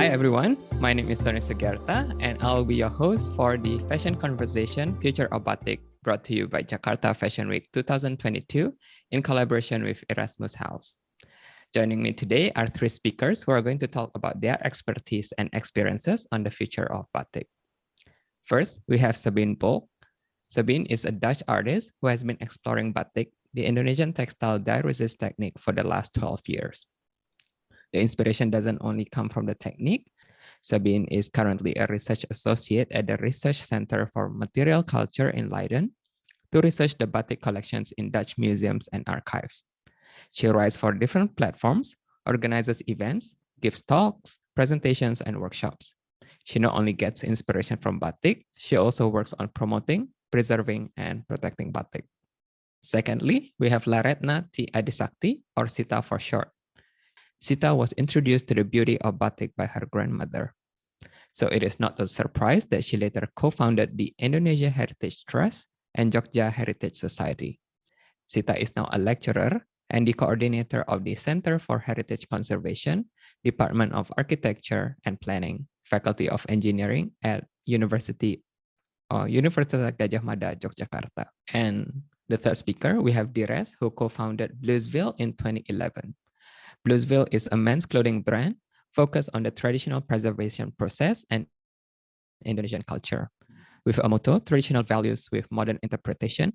everyone, my name is Tony Sugyarta and I'll be your host for the Fashion Conversation Future of Batik, brought to you by Jakarta Fashion Week 2022 in collaboration with Erasmus House. Joining me today are three speakers who are going to talk about their expertise and experiences on the future of batik. First, we have Sabine Bolk. Sabine is a Dutch artist who has been exploring batik, the Indonesian textile dye resist technique, for the last 12 years. The inspiration doesn't only come from the technique. Sabine is currently a research associate at the Research Center for Material Culture in Leiden to research the batik collections in Dutch museums and archives. She writes for different platforms, organizes events, gives talks, presentations, and workshops. She not only gets inspiration from batik, she also works on promoting, preserving, and protecting batik. Secondly, we have Laretna T. Adisakti, or Sita for short. Sita was introduced to the beauty of batik by her grandmother. So it is not a surprise that she later co-founded the Indonesia Heritage Trust and Jogja Heritage Society. Sita is now a lecturer and the coordinator of the Center for Heritage Conservation, Department of Architecture and Planning, Faculty of Engineering at Universitas Gadjah Mada, Yogyakarta. And the third speaker, we have Dires, who co-founded Bluesville in 2011. Bluesville is a men's clothing brand focused on the traditional preservation process and Indonesian culture. With a motto, traditional values with modern interpretation,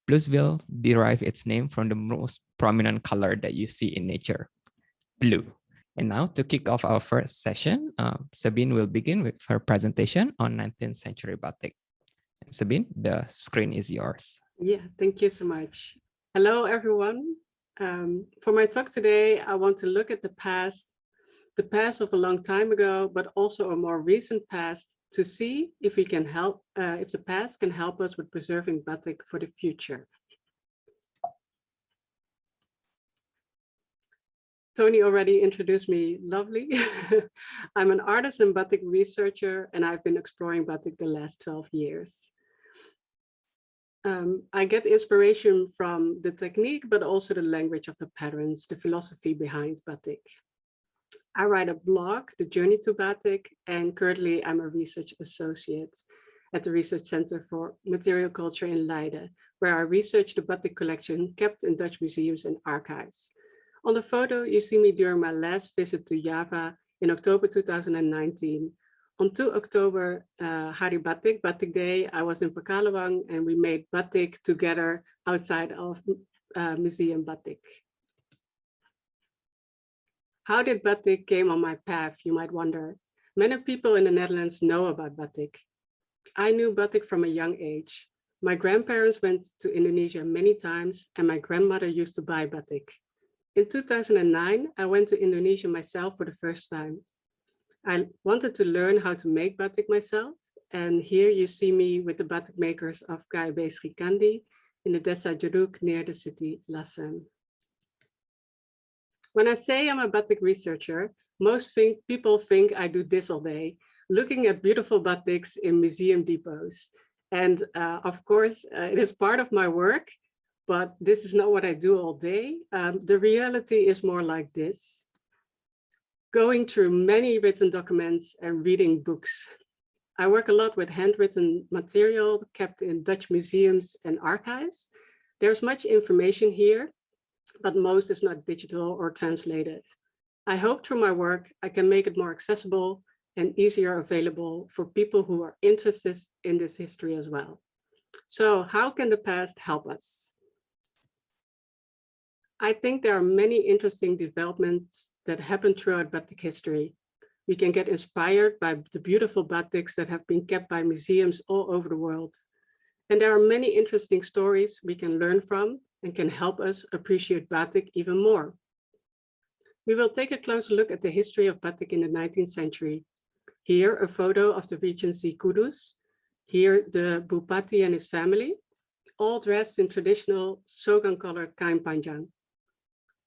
Bluesville derived its name from the most prominent color that you see in nature, blue. And now to kick off our first session, Sabine will begin with her presentation on 19th century batik. Sabine, the screen is yours. Yeah, thank you so much. Hello, everyone. For my talk today, I want to look at the past of a long time ago, but also a more recent past, to see if we can help, if the past can help us with preserving batik for the future. Tony already introduced me lovely. I'm an artist and batik researcher, and I've been exploring batik the last 12 years. I get inspiration from the technique, but also the language of the patterns, the philosophy behind batik. I write a blog, The Journey to Batik, and currently I'm a research associate at the Research Center for Material Culture in Leiden, where I research the batik collection kept in Dutch museums and archives. On the photo, you see me during my last visit to Java in October 2019. On 2 October, Hari Batik, Batik Day, I was in Pekalongan and we made batik together outside of Museum Batik. How did batik came on my path, you might wonder. Many people in the Netherlands know about batik. I knew batik from a young age. My grandparents went to Indonesia many times and my grandmother used to buy batik. In 2009, I went to Indonesia myself for the first time. I wanted to learn how to make batik myself. And here you see me with the batik makers of KAB Sri Kandi in the Desa Jeruk near the city Lasem. When I say I'm a batik researcher, most people think I do this all day, looking at beautiful batiks in museum depots. And of course, it is part of my work, but this is not what I do all day. The reality is more like this: going through many written documents and reading books. I work a lot with handwritten material kept in Dutch museums and archives. There's much information here, but most is not digital or translated. I hope through my work, I can make it more accessible and easier available for people who are interested in this history as well. So how can the past help us? I think there are many interesting developments that happen throughout batik history. We can get inspired by the beautiful batiks that have been kept by museums all over the world. And there are many interesting stories we can learn from and can help us appreciate batik even more. We will take a closer look at the history of batik in the 19th century. Here, a photo of the Regency Kudus. Here, the Bupati and his family, all dressed in traditional Sogan-colored kain panjang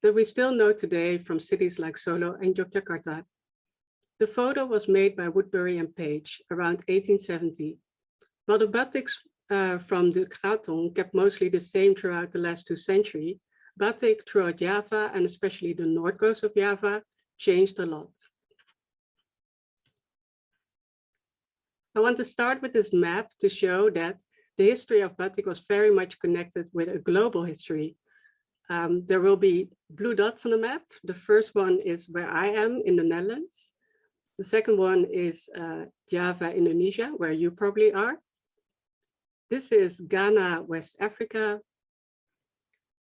that we still know today from cities like Solo and Yogyakarta. The photo was made by Woodbury and Page around 1870, while the batiks from the Kraton kept mostly the same throughout the last 2 centuries. Batik throughout Java and especially the north coast of Java changed a lot. I want to start with this map to show that the history of batik was very much connected with a global history. There will be blue dots on the map. The first one is where I am in the Netherlands. The second one is Java, Indonesia, where you probably are. This is Ghana, West Africa.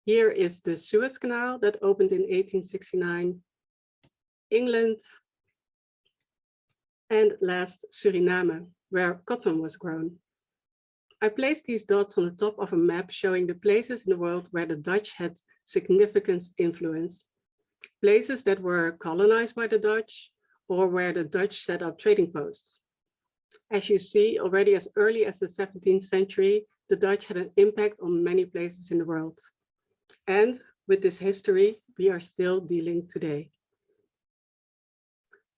Here is the Suez Canal that opened in 1869. England. And last, Suriname, where cotton was grown. I placed these dots on the top of a map showing the places in the world where the Dutch had significant influence. Places that were colonized by the Dutch or where the Dutch set up trading posts. As you see, already as early as the 17th century, the Dutch had an impact on many places in the world. And with this history, we are still dealing today.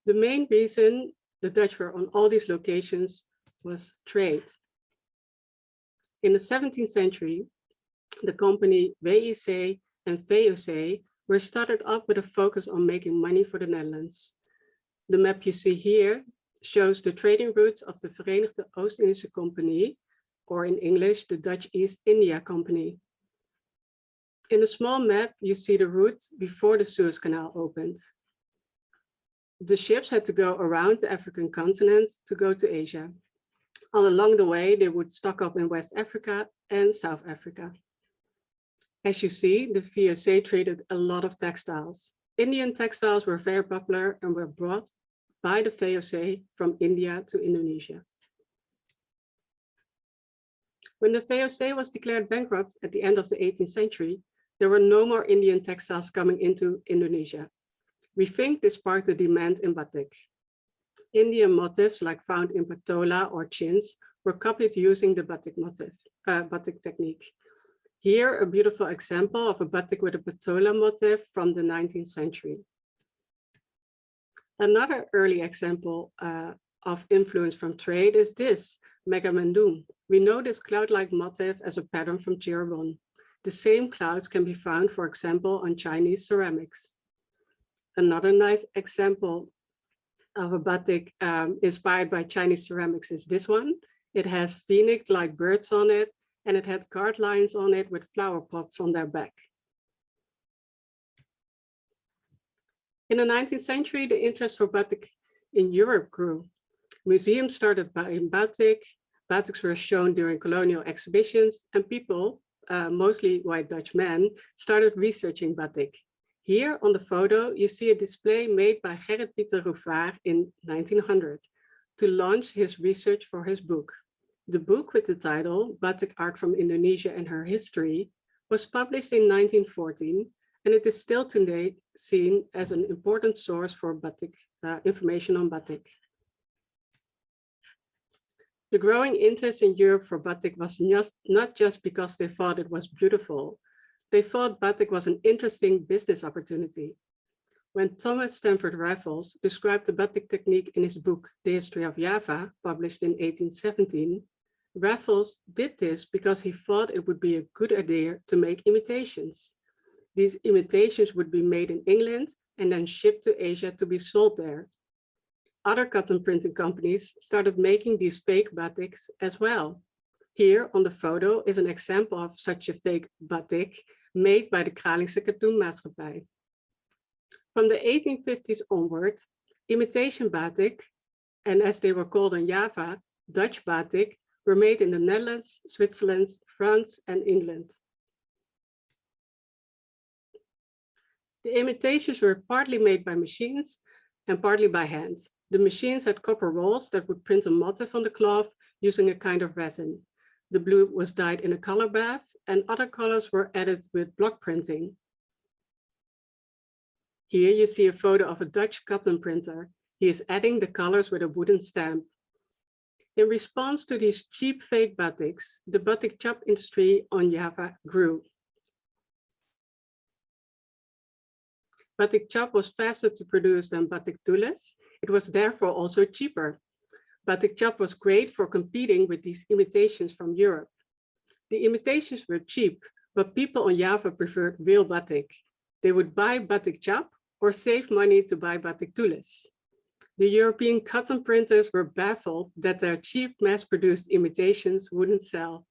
The main reason the Dutch were on all these locations was trade. In the 17th century, the company WIC and VOC were started up with a focus on making money for the Netherlands. The map you see here shows the trading routes of the Verenigde Oost-Indische Company, or in English, the Dutch East India Company. In a small map, you see the route before the Suez Canal opened. The ships had to go around the African continent to go to Asia. All along the way, they would stock up in West Africa and South Africa. As you see, the VOC traded a lot of textiles. Indian textiles were very popular and were brought by the VOC from India to Indonesia. When the VOC was declared bankrupt at the end of the 18th century, there were no more Indian textiles coming into Indonesia. We think this sparked the demand in batik. Indian motifs like found in patola or chins were copied using the batik motif, batik technique. Here, a beautiful example of a batik with a patola motif from the 19th century. Another early example of influence from trade is this, Megamendung. We know this cloud-like motif as a pattern from Cirebon. The same clouds can be found, for example, on Chinese ceramics. Another nice example of a batik inspired by Chinese ceramics is this one. It has phoenix-like birds on it, and it had card lines on it with flower pots on their back. In the 19th century, the interest for batik in Europe grew. Museums started buying batik, batiks were shown during colonial exhibitions, and people, mostly white Dutch men, started researching batik. Here on the photo, you see a display made by Gerrit Pieter Rouffard in 1900 to launch his research for his book. The book with the title Batik Art from Indonesia and Her History was published in 1914, and it is still today seen as an important source for batik, information on batik. The growing interest in Europe for batik was not just because they thought it was beautiful. They thought batik was an interesting business opportunity. When Thomas Stamford Raffles described the batik technique in his book, The History of Java, published in 1817, Raffles did this because he thought it would be a good idea to make imitations. These imitations would be made in England and then shipped to Asia to be sold there. Other cotton printing companies started making these fake batiks as well. Here on the photo is an example of such a fake batik made by the Kralingse Katoenmaatschappij. From the 1850s onward, imitation batik, and as they were called on Java, Dutch batik, were made in the Netherlands, Switzerland, France, and England. The imitations were partly made by machines and partly by hand. The machines had copper rolls that would print a motif on the cloth using a kind of resin. The blue was dyed in a color bath, and other colors were added with block printing. Here you see a photo of a Dutch cotton printer. He is adding the colors with a wooden stamp. In response to these cheap fake batiks, the batik chop industry on Java grew. Batik chop was faster to produce than batik tules. It was therefore also cheaper. Batik chop was great for competing with these imitations from Europe. The imitations were cheap, but people on Java preferred real batik. They would buy batik chop or save money to buy batik tules. The European cotton printers were baffled that their cheap mass-produced imitations wouldn't sell.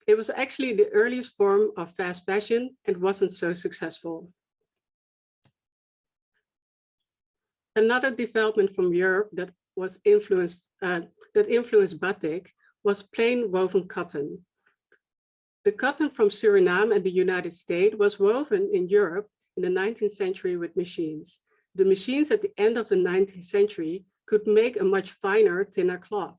It was actually the earliest form of fast fashion and wasn't so successful. Another development from Europe that influenced batik was plain woven cotton. The cotton from Suriname and the United States was woven in Europe in the 19th century with machines. The machines at the end of the 19th century could make a much finer, thinner cloth.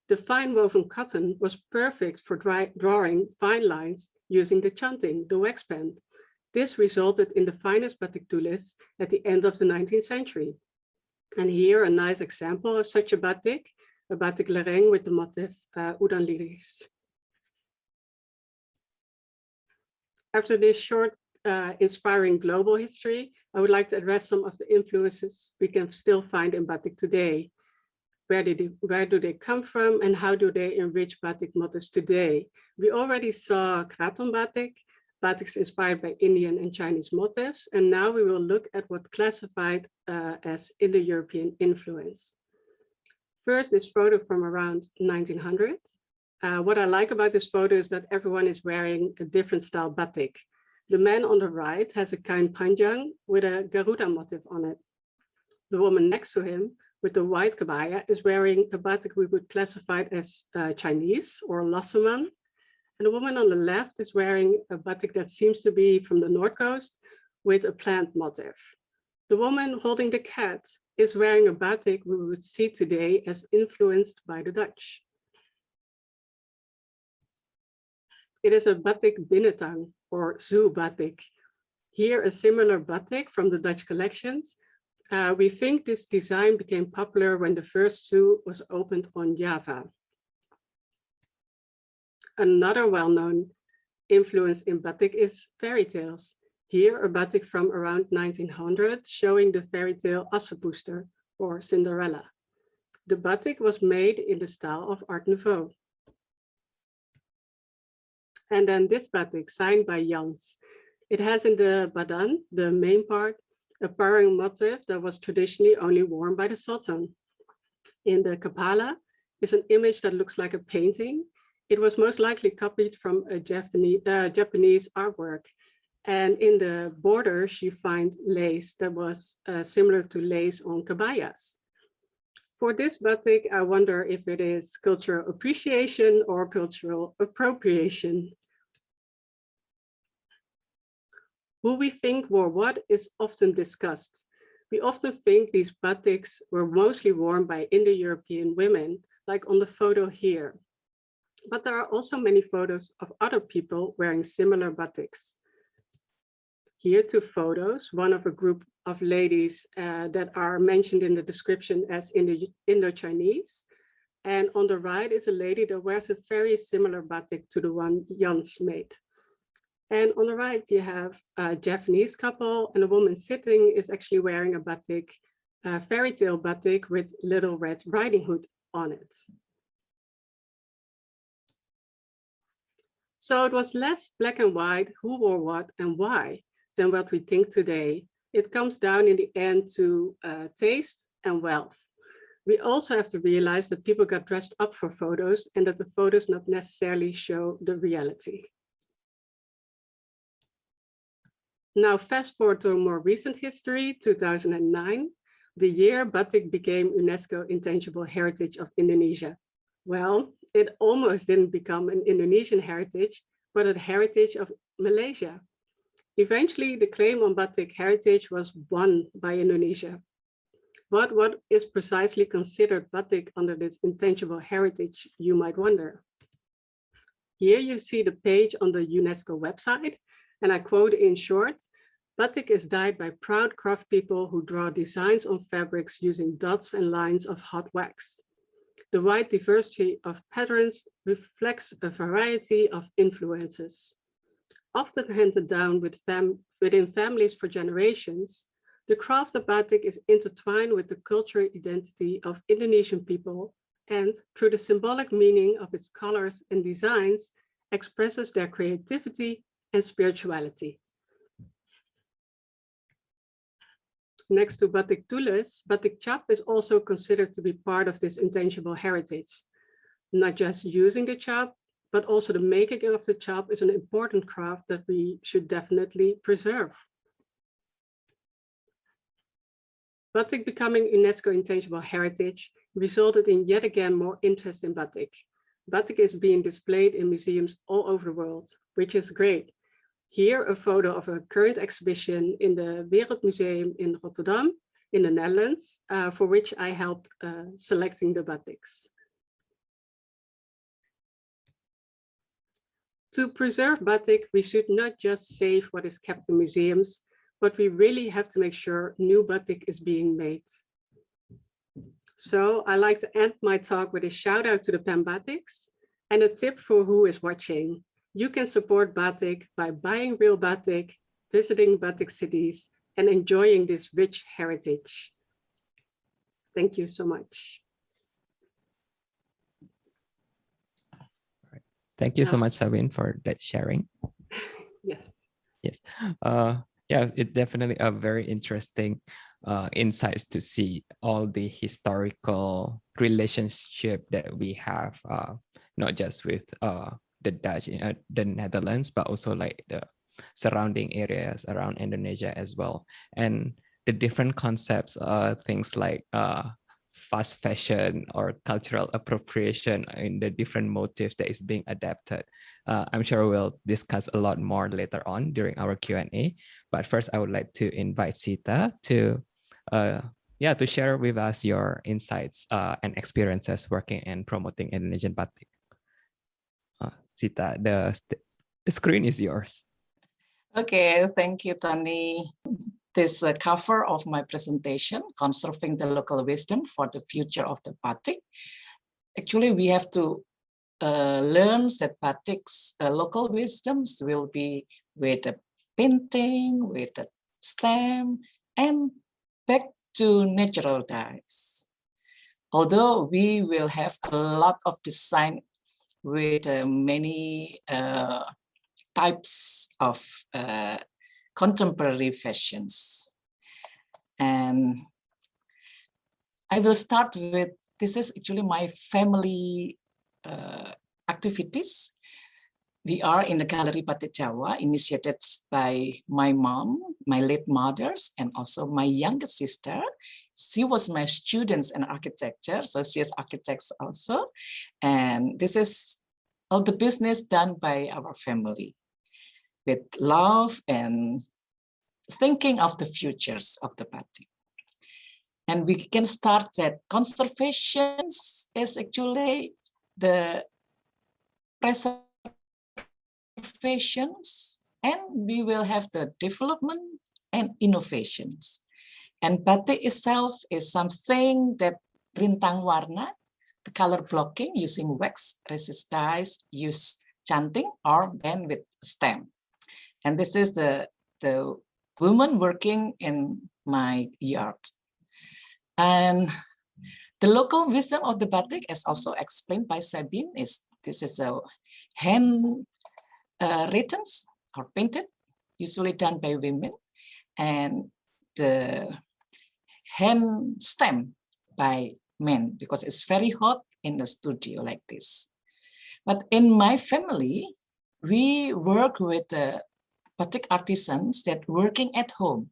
The fine woven cotton was perfect for drawing fine lines using the chanting, the wax pen. This resulted in the finest batik tulis at the end of the 19th century. And here a nice example of such a batik lereng with the motif Udang Liris. After this short inspiring global history, I would like to address some of the influences we can still find in batik today. Where do they come from and how do they enrich batik motifs today? We already saw Kraton batik, batiks inspired by Indian and Chinese motifs, and now we will look at what classified as Indo-European influence. First, this photo from around 1900. What I like about this photo is that everyone is wearing a different style batik. The man on the right has a kain panjang with a Garuda motif on it. The woman next to him with the white kebaya is wearing a batik we would classify as Chinese or Lassaman. And the woman on the left is wearing a batik that seems to be from the North Coast with a plant motif. The woman holding the cat is wearing a batik we would see today as influenced by the Dutch. It is a batik binatang or zoo batik. Here a similar batik from the Dutch collections. We think this design became popular when the first zoo was opened on Java. Another well-known influence in batik is fairy tales. Here a batik from around 1900 showing the fairy tale Assepoester or Cinderella. The batik was made in the style of Art Nouveau. And then this batik signed by Jans. It has in the badan, the main part, a parang motif that was traditionally only worn by the Sultan. In the Kapala is an image that looks like a painting. It was most likely copied from a Japanese artwork. And in the borders, you find lace that was similar to lace on kabayas. For this batik, I wonder if it is cultural appreciation or cultural appropriation. Who we think wore what is often discussed. We often think these batiks were mostly worn by Indo-European women, like on the photo here. But there are also many photos of other people wearing similar batiks. Here two photos, one of a group of ladies that are mentioned in the description as Indo-Chinese. And on the right is a lady that wears a very similar batik to the one Jans made. And on the right, you have a Japanese couple, and the woman sitting is actually wearing a batik, a fairy tale batik with Little Red Riding Hood on it. So it was less black and white, who wore what and why, than what we think today. It comes down in the end to taste and wealth. We also have to realize that people got dressed up for photos and that the photos not necessarily show the reality. Now, fast forward to a more recent history, 2009, the year batik became UNESCO Intangible Heritage of Indonesia. Well, it almost didn't become an Indonesian heritage, but a heritage of Malaysia. Eventually, the claim on batik heritage was won by Indonesia. But what is precisely considered batik under this intangible heritage, you might wonder. Here you see the page on the UNESCO website, and I quote in short, batik is dyed by proud craft people who draw designs on fabrics using dots and lines of hot wax. The wide diversity of patterns reflects a variety of influences. Often handed down within families for generations, the craft of batik is intertwined with the cultural identity of Indonesian people and, through the symbolic meaning of its colors and designs, expresses their creativity and spirituality. next to batik tulis, batik cap is also considered to be part of this intangible heritage. Not just using the chop, but also the making of the chop is an important craft that we should definitely preserve. Batik becoming UNESCO Intangible Heritage resulted in yet again more interest in batik. Batik is being displayed in museums all over the world, which is great. Here, a photo of a current exhibition in the Wereldmuseum in Rotterdam, in the Netherlands, for which I helped selecting the batiks. To preserve batik, we should not just save what is kept in museums, but we really have to make sure new batik is being made. So I like to end my talk with a shout out to the Pen Batiks and a tip for who is watching. You can support batik by buying real batik, visiting batik cities, and enjoying this rich heritage. Thank you so much. Thank you so much, Sabine, for that sharing. Yes. Yes. Yeah, it's definitely a very interesting insights to see all the historical relationship that we have, not just with the Dutch in the Netherlands, but also like the surrounding areas around Indonesia as well. And the different concepts, things like fast fashion or cultural appropriation in the different motifs that is being adapted. I'm sure we'll discuss a lot more later on during our Q&A. But first, I would like to invite Sita to to share with us your insights and experiences working and promoting Indonesian batik. Sita, the screen is yours. Okay, thank you, Tony. This cover of my presentation, Conserving the Local Wisdom for the Future of the Batik. Actually, we have to learn that batik's local wisdoms will be with the painting, with the stamp, and back to natural dyes. Although we will have a lot of design with many types of contemporary fashions. And I will start with, this is actually my family activities. We are in the Gallery Batik Jawa, initiated by my mom, my late mothers, and also my younger sister. She was my student in architecture, so she is architects also. And this is all the business done by our family, with love and thinking of the futures of the batik. And we can start that conservation is actually the preservations, and we will have the development and innovations. And batik itself is something that rintang warna, the color blocking using wax, resist dyes, use chanting, or then with stamp. And this is the woman working in my yard. And the local wisdom of the batik, as also explained by Sabine, is this is a hand written or painted, usually done by women, and the hand stamped by men, because it's very hot in the studio like this. But in my family, we work with batik artisans that working at home.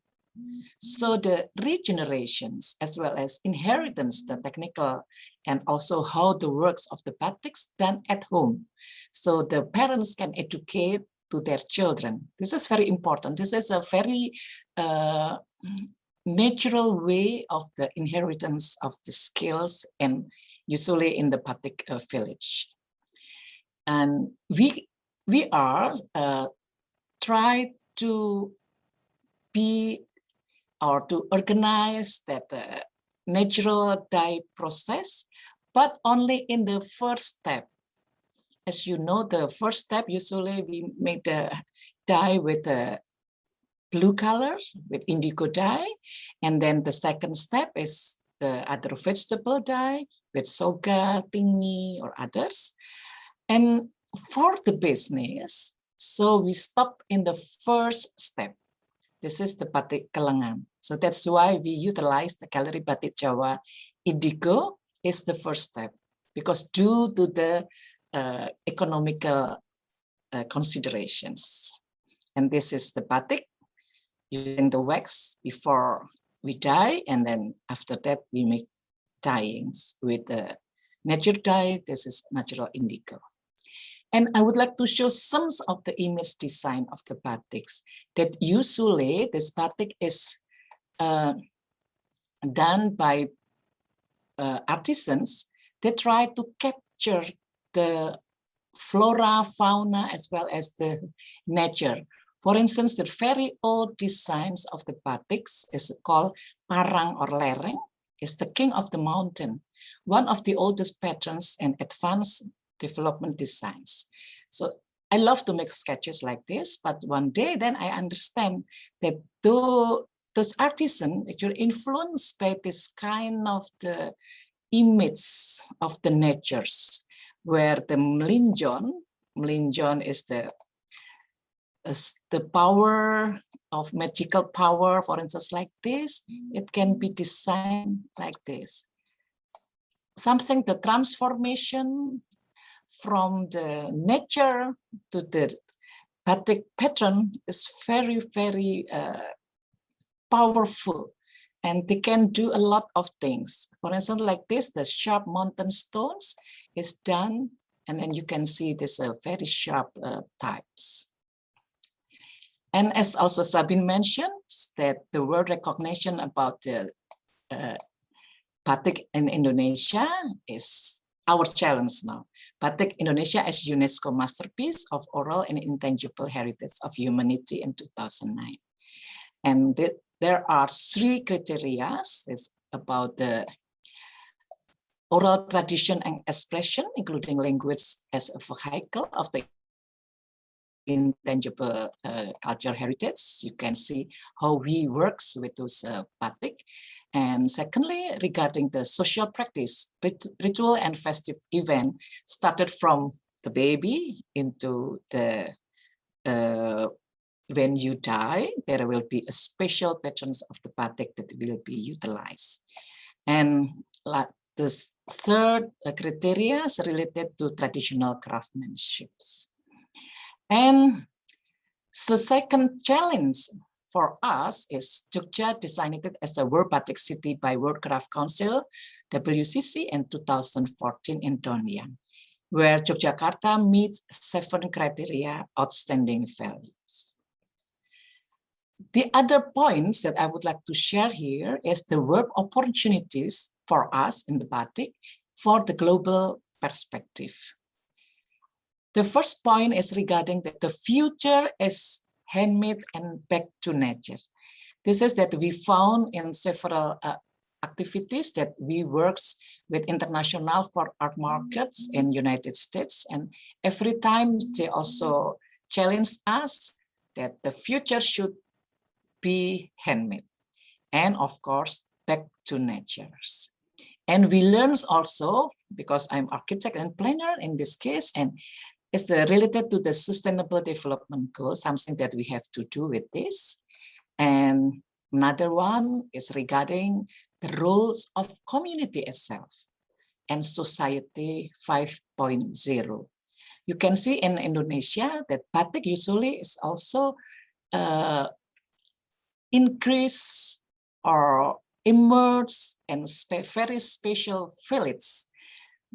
So the regenerations, as well as inheritance, the technical, and also how the works of the batiks done at home. So the parents can educate to their children. This is very important. This is a very natural way of the inheritance of the skills, and usually in the batik village. And we are try to be or to organize that natural dye process, but only in the first step. As you know, the first step, usually we make the dye with the blue color, with indigo dye. And then the second step is the other vegetable dye with soga, tingi, or others. And for the business, so we stop in the first step. This is the batik Kelengan. So that's why we utilize the Galeri Batik Jawa Indigo is the first step, because due to the economical considerations. And this is the batik using the wax before we dye, and then after that we make dyings with the natural dye. This is natural indigo. And I would like to show some of the image design of the batiks, that usually this batik is done by artisans. They try to capture the flora, fauna, as well as the nature. For instance, the very old designs of the batiks is called Parang or Lereng, is the king of the mountain, one of the oldest patterns and advanced development designs. So I love to make sketches like this, but one day then I understand that those artisans actually influenced by this kind of the image of the natures, where the melinjon is the power of magical power, for instance, like this. It can be designed like this. Something, the transformation from the nature to the batik pattern is very, very powerful. And they can do a lot of things. For instance, like this, the sharp mountain stones is done. And then you can see this very sharp types. And as also Sabine mentioned, that the world recognition about the batik in Indonesia is our challenge now. Batik Indonesia as UNESCO Masterpiece of Oral and Intangible Heritage of Humanity in 2009. And there are 3 criteria about the oral tradition and expression, including language as a vehicle of the intangible cultural heritage. You can see how we works with those batik. And secondly, regarding the social practice, ritual and festive event started from the baby into the when you die, there will be a special patterns of the batik that will be utilized. And like this third criteria is related to traditional craftsmanship. And the second challenge for us is Jogja designated as a World Batik City by World Craft Council, WCC, in 2014 in Dongyan, where Yogyakarta meets 7 criteria outstanding values. The other points that I would like to share here is the work opportunities for us in the batik for the global perspective. The first point is regarding that the future is handmade and back to nature. This is that we found in several activities that we work with international for art markets in United States. And every time they also challenge us that the future should be handmade and of course back to nature. And we learn also, because I'm architect and planner in this case, and it's related to the sustainable development goals, something that we have to do with this. And another one is regarding the roles of community itself and society 5.0. You can see in Indonesia that batik usually is also increase or emerge in very special villages.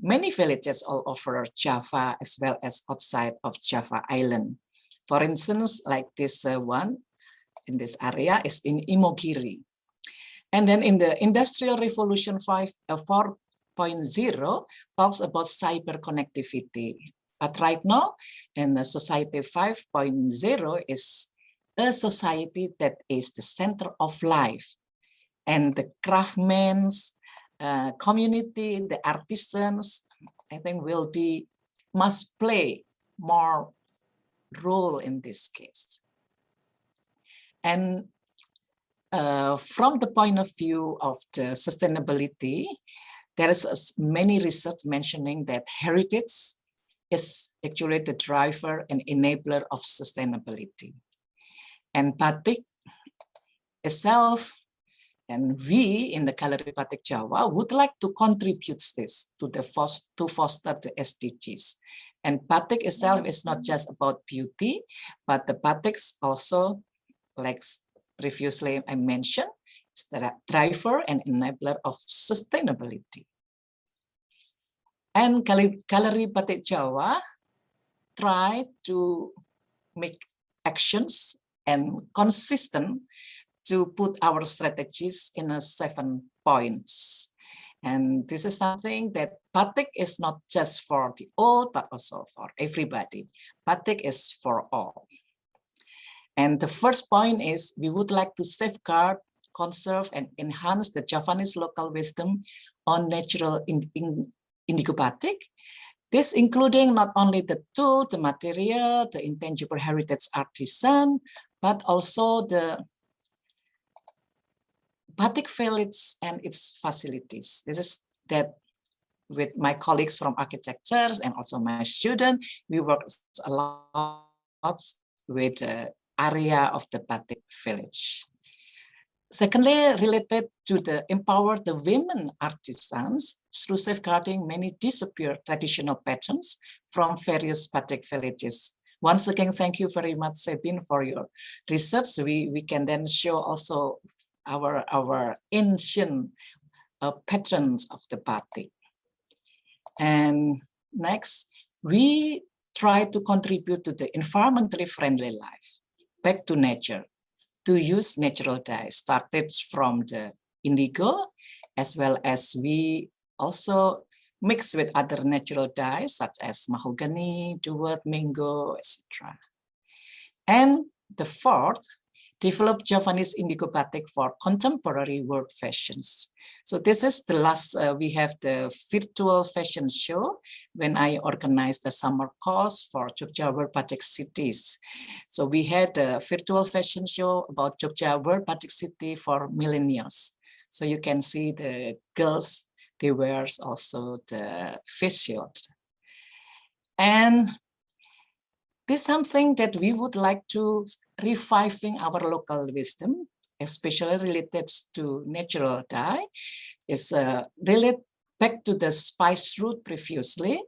Many villages all over Java as well as outside of Java Island. For instance, like this one in this area is in Imogiri. And then in the Industrial Revolution 4.0 talks about cyber connectivity. But right now in the Society 5.0 is a society that is the center of life. And the craftsmen, community, the artisans, I think must play more role in this case. And from the point of view of the sustainability, there is many research mentioning that heritage is actually the driver and enabler of sustainability. And batik itself and we in the Galeri Batik Jawa would like to contribute this to foster the SDGs. And batik itself is not just about beauty, but the batiks also, like previously I mentioned, is the driver and enabler of sustainability. And Galeri Batik Jawa try to make actions and consistent to put our strategies in 7 points. And this is something that batik is not just for the old, but also for everybody. Batik is for all. And the first point is we would like to safeguard, conserve, and enhance the Javanese local wisdom on natural indigo batik. This including not only the tool, the material, the intangible heritage artisan, but also the batik village and its facilities. This is that with my colleagues from architectures and also my student, we work a lot with the area of the batik village. Secondly, related to the empower the women artisans through safeguarding many disappeared traditional patterns from various batik villages. Once again, thank you very much, Sabine, for your research. We can then show also our ancient patterns of the batik. And next, we try to contribute to the environmentally friendly life, back to nature, to use natural dye, started from the indigo, as well as we also mix with other natural dyes such as mahogany, jewel, mango, etc. And the fourth, develop Javanese indigo batik for contemporary world fashions. So this is the last, we have the virtual fashion show when I organized the summer course for Jogja World Batik Cities. So we had a virtual fashion show about Jogja World Batik City for millennials. So you can see the girls, they wear also the face shield. And this is something that we would like to reviving our local wisdom, especially related to natural dye, is related back to the spice route previously,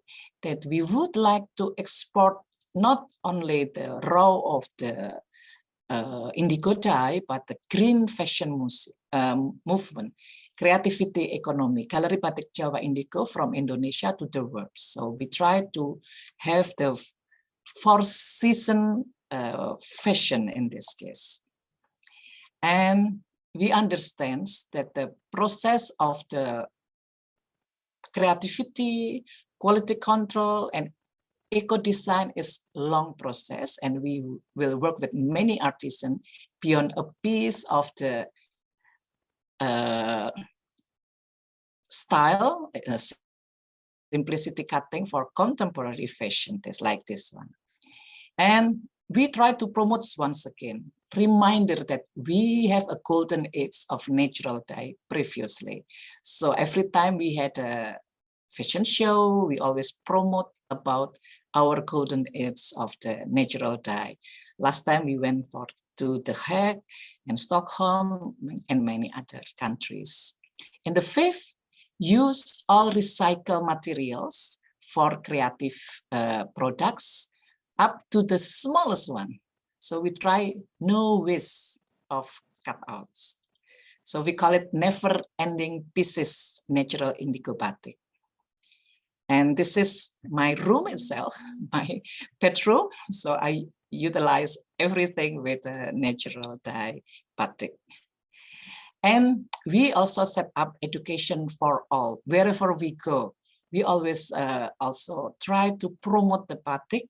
that we would like to export not only the raw of the indigo dye, but the green fashion movement, creativity economy, Galeri Batik Jawa Indigo from Indonesia to the world. So we try to have the 4-season fashion in this case. And we understand that the process of the creativity, quality control, and eco-design is a long process, and we will work with many artisans beyond a piece of the style, simplicity cutting for contemporary fashion, just like this one. And we try to promote once again, reminder that we have a golden age of natural dye previously. So every time we had a fashion show, we always promote about our golden age of the natural dye. Last time we went to The Hague and Stockholm and many other countries. And the fifth, use all recycled materials for creative products up to the smallest one. So we try no waste of cutouts. So we call it never ending pieces natural indigo batik. And this is my room itself, my bedroom. So I utilize everything with a natural dye batik. And we also set up education for all. Wherever we go, we always also try to promote the batik,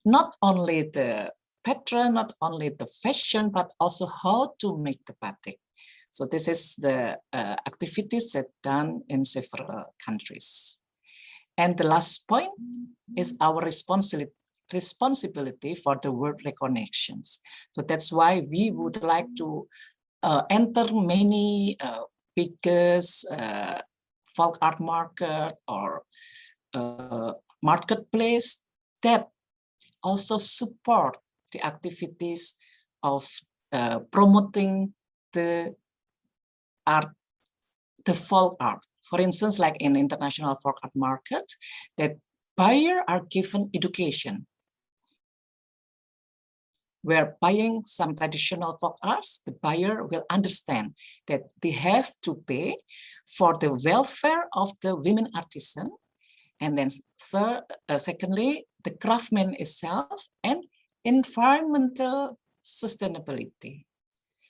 not only the pattern, not only the fashion, but also how to make the batik. So this is the activities that done in several countries. And the last point is our responsibility for the world recognitions. So that's why we would like to enter many biggest folk art market or marketplace that also support the activities of promoting the art, the folk art. For instance, like in international folk art market, that buyers are given education, where buying some traditional folk arts, the buyer will understand that they have to pay for the welfare of the women artisan. And then secondly, the craftsman itself and environmental sustainability.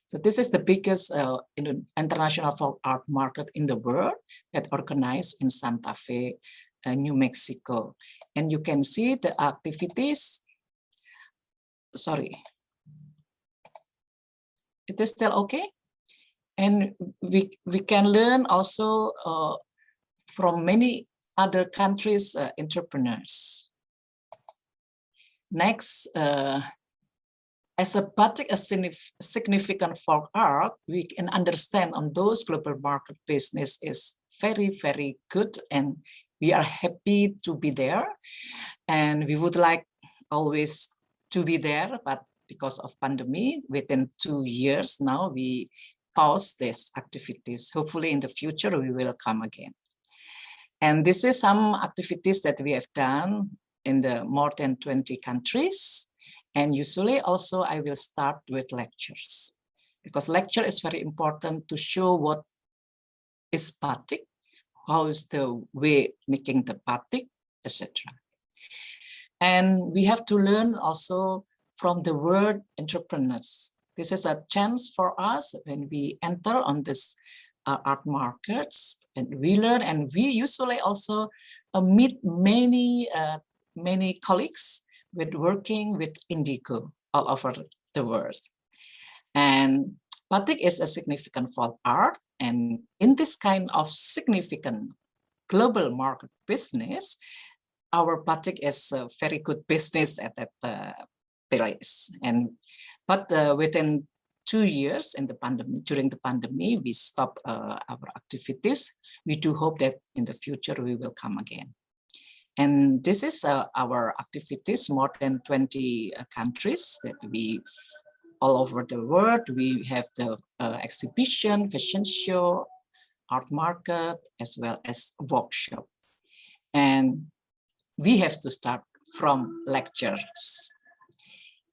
So this is the biggest international folk art market in the world that organized in Santa Fe, New Mexico. And you can see the activities. Sorry, it is still okay? And we can learn also from many other countries' entrepreneurs. Next, as a batik, a significant folk art, we can understand on those global market business is very, very good. And we are happy to be there. And we would like always to be there, but because of pandemic, within 2 years now, we pause these activities. Hopefully in the future, we will come again. And this is some activities that we have done in the more than 20 countries. And usually also I will start with lectures, because lecture is very important to show what is batik, how is the way making the batik, etc. And we have to learn also from the world entrepreneurs. This is a chance for us when we enter on this art markets, and we learn, and we usually also meet many colleagues with working with Indigo all over the world. And batik is a significant folk art, and in this kind of significant global market business, our batik is a very good business at that place. But within 2 years in the pandemic, during the pandemic, we stopped our activities. We do hope that in the future we will come again. And this is our activities, more than 20 countries that we all over the world. We have the exhibition, fashion show, art market, as well as workshop. And we have to start from lectures.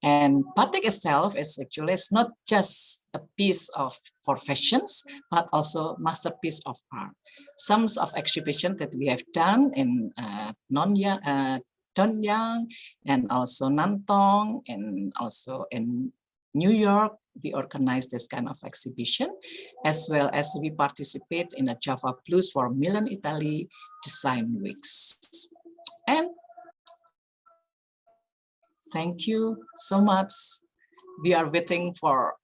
And batik itself is actually, it's not just a piece of for fashions, but also masterpiece of art. Some of exhibition that we have done in Donyang and also Nantong, and also in New York, we organize this kind of exhibition, as well as we participate in a Java Blues for Milan, Italy Design Weeks. And thank you so much. We are waiting for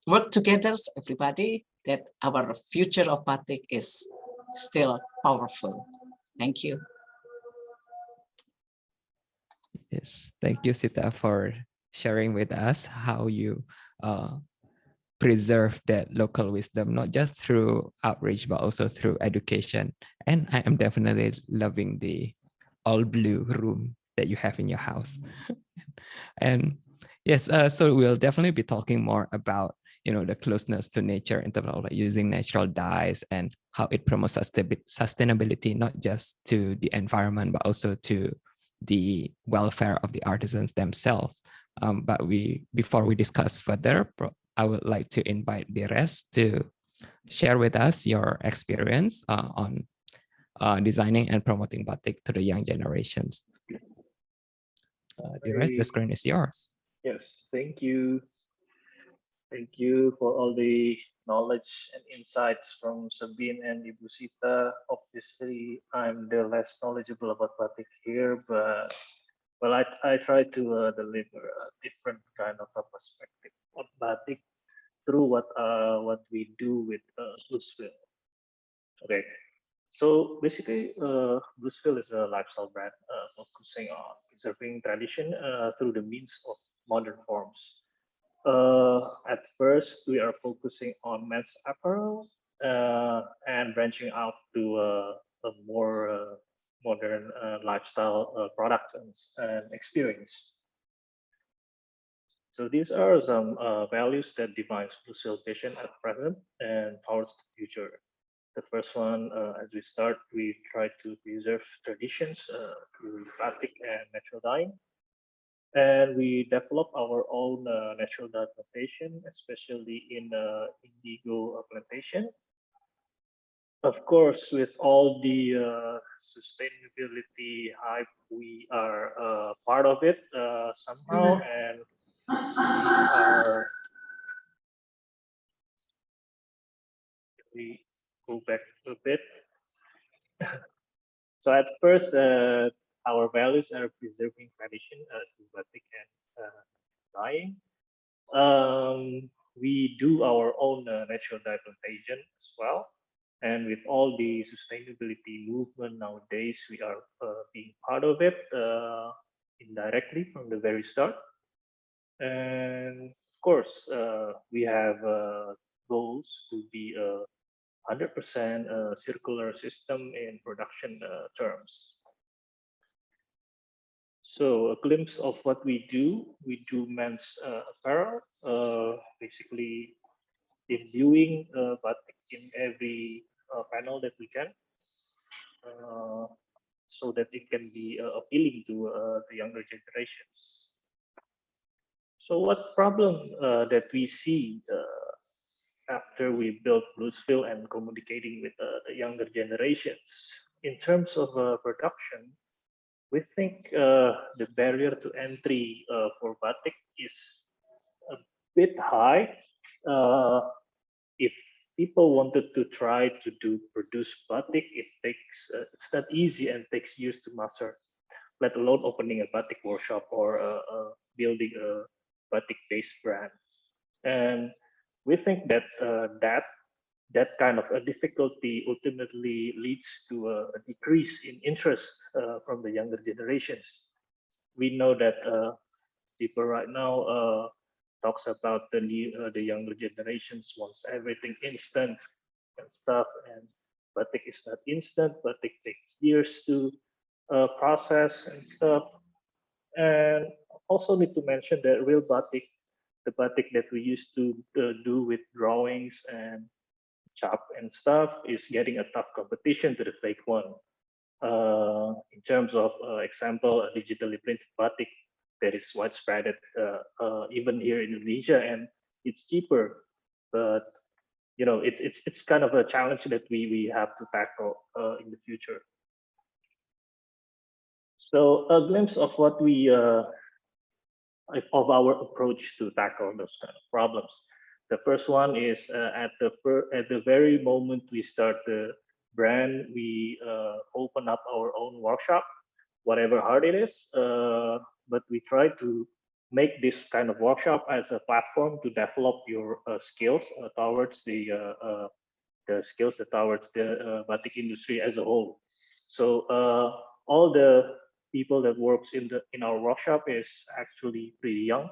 work together, everybody, that our future of batik is still powerful. Thank you. Yes, thank you, Sita, for sharing with us how you preserve that local wisdom, not just through outreach, but also through education. And I am definitely loving the all blue room that you have in your house. And yes, so we'll definitely be talking more about, you know, the closeness to nature in terms of like using natural dyes and how it promotes sustainability, not just to the environment, but also to the welfare of the artisans themselves. But before we discuss further, I would like to invite the rest to share with us your experience on designing and promoting batik to the young generations. The rest, the screen is yours. Yes, thank you. Thank you for all the knowledge and insights from Sabine and Ibu Sita. Obviously, I'm the less knowledgeable about batik here, but well, I try to deliver a different kind of a perspective on batik through what we do with Bluesville. Okay, so basically, Bluesville is a lifestyle brand focusing on preserving tradition through the means of modern forms. At first, we are focusing on men's apparel and branching out to a more modern lifestyle product and experience. So these are some values that defines Blue Seal Fashion at present and towards the future. The first one, as we start, we try to preserve traditions through batik and natural dyeing. And we develop our own natural dye plantation, especially in indigo plantation. Of course, with all the sustainability hype, we are part of it somehow, and we are we go back a bit. So at first, our values are preserving tradition through batik and dyeing. We do our own natural dye plantation as well. And with all the sustainability movement nowadays, we are being part of it indirectly from the very start. And of course, we have goals to be a 100% circular system in production terms. So a glimpse of what we do men's apparel, basically imbuing batik in every panel that we can, so that it can be appealing to the younger generations. So what problem that we see after we built Bluesville and communicating with the younger generations? In terms of production, we think the barrier to entry for batik is a bit high. If people wanted to try to produce batik, it's not easy and takes years to master, let alone opening a batik workshop or building a batik-based brand. And we think that that kind of a difficulty ultimately leads to a decrease in interest from the younger generations. We know that people right now talks about the younger generations wants everything instant and stuff, and batik is not instant. Batik takes years to process and stuff. And also need to mention that real batik, the batik that we used to do with drawings and chop and stuff, is getting a tough competition to the fake one. In terms of example, a digitally printed batik that is widespread even here in Indonesia, and it's cheaper, but it's kind of a challenge that we have to tackle in the future. So a glimpse of what we of our approach to tackle those kind of problems. The first one is at the very moment we start the brand, we open up our own workshop, whatever hard it is. But we try to make this kind of workshop as a platform to develop your skills towards the skills towards the batik industry as a whole. So all the people that works in our workshop is actually pretty young,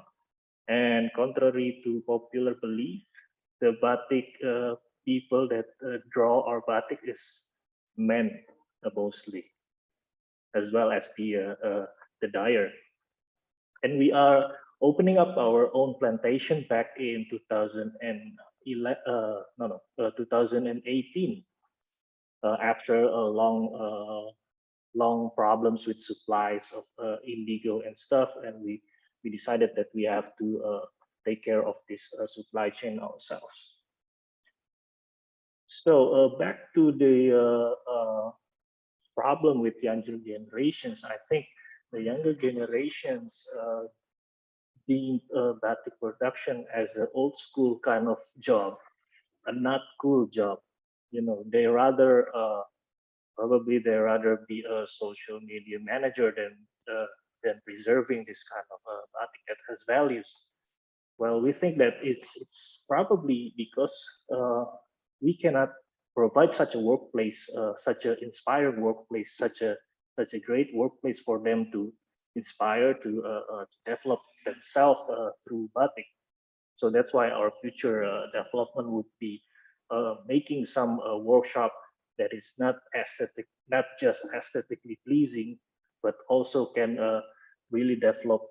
and contrary to popular belief, the batik people that draw our batik is men mostly, as well as the dyer. And we are opening up our own plantation back in 2018, after a long problems with supplies of indigo and stuff, and we decided that we have to take care of this supply chain ourselves. So back to the problem with younger generations, I think the younger generations deem batik production as an old school kind of job, a not cool job. They rather probably they rather be a social media manager than preserving this kind of batik that has values. Well, we think that it's probably because we cannot provide such a workplace, such an inspiring workplace, such a great workplace for them to inspire to develop themselves through batik. So that's why our future development would be making some workshop that is not just aesthetically pleasing, but also can really develop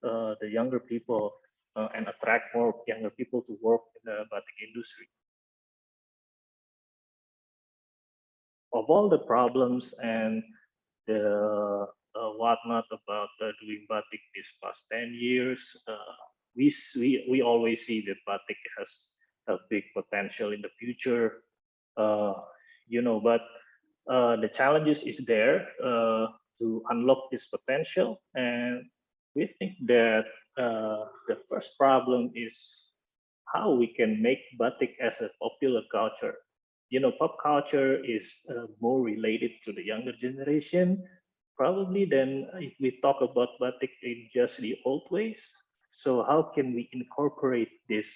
the younger people and attract more younger people to work in the batik industry. Of all the problems and the whatnot about doing batik these past 10 years, we always see that batik has a big potential in the future, but the challenges is there to unlock this potential. And we think that the first problem is how we can make batik as a popular culture. Pop culture is more related to the younger generation, probably than if we talk about batik in just the old ways. So how can we incorporate these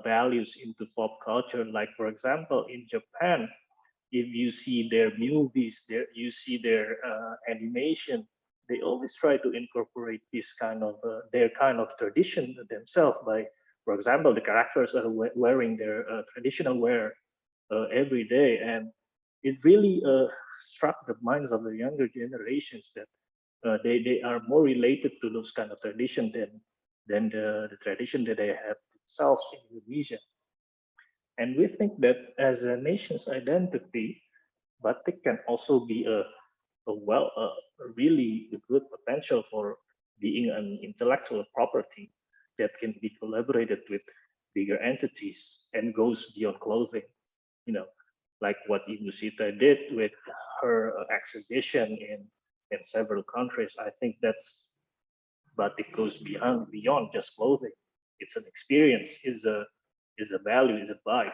values into pop culture? Like, for example, in Japan, if you see their movies, you see their animation, they always try to incorporate this kind of their kind of tradition themselves. By, for example, the characters are wearing their traditional wear every day, and it really struck the minds of the younger generations that they are more related to those kind of tradition than the tradition that they have themselves in Indonesia. And we think that as a nation's identity, batik can also be a really good potential for being an intellectual property that can be collaborated with bigger entities and goes beyond clothing. Like what Ibu Sita did with her exhibition in several countries. I think that's batik goes beyond just clothing. It's an experience, is a value, is a vibe.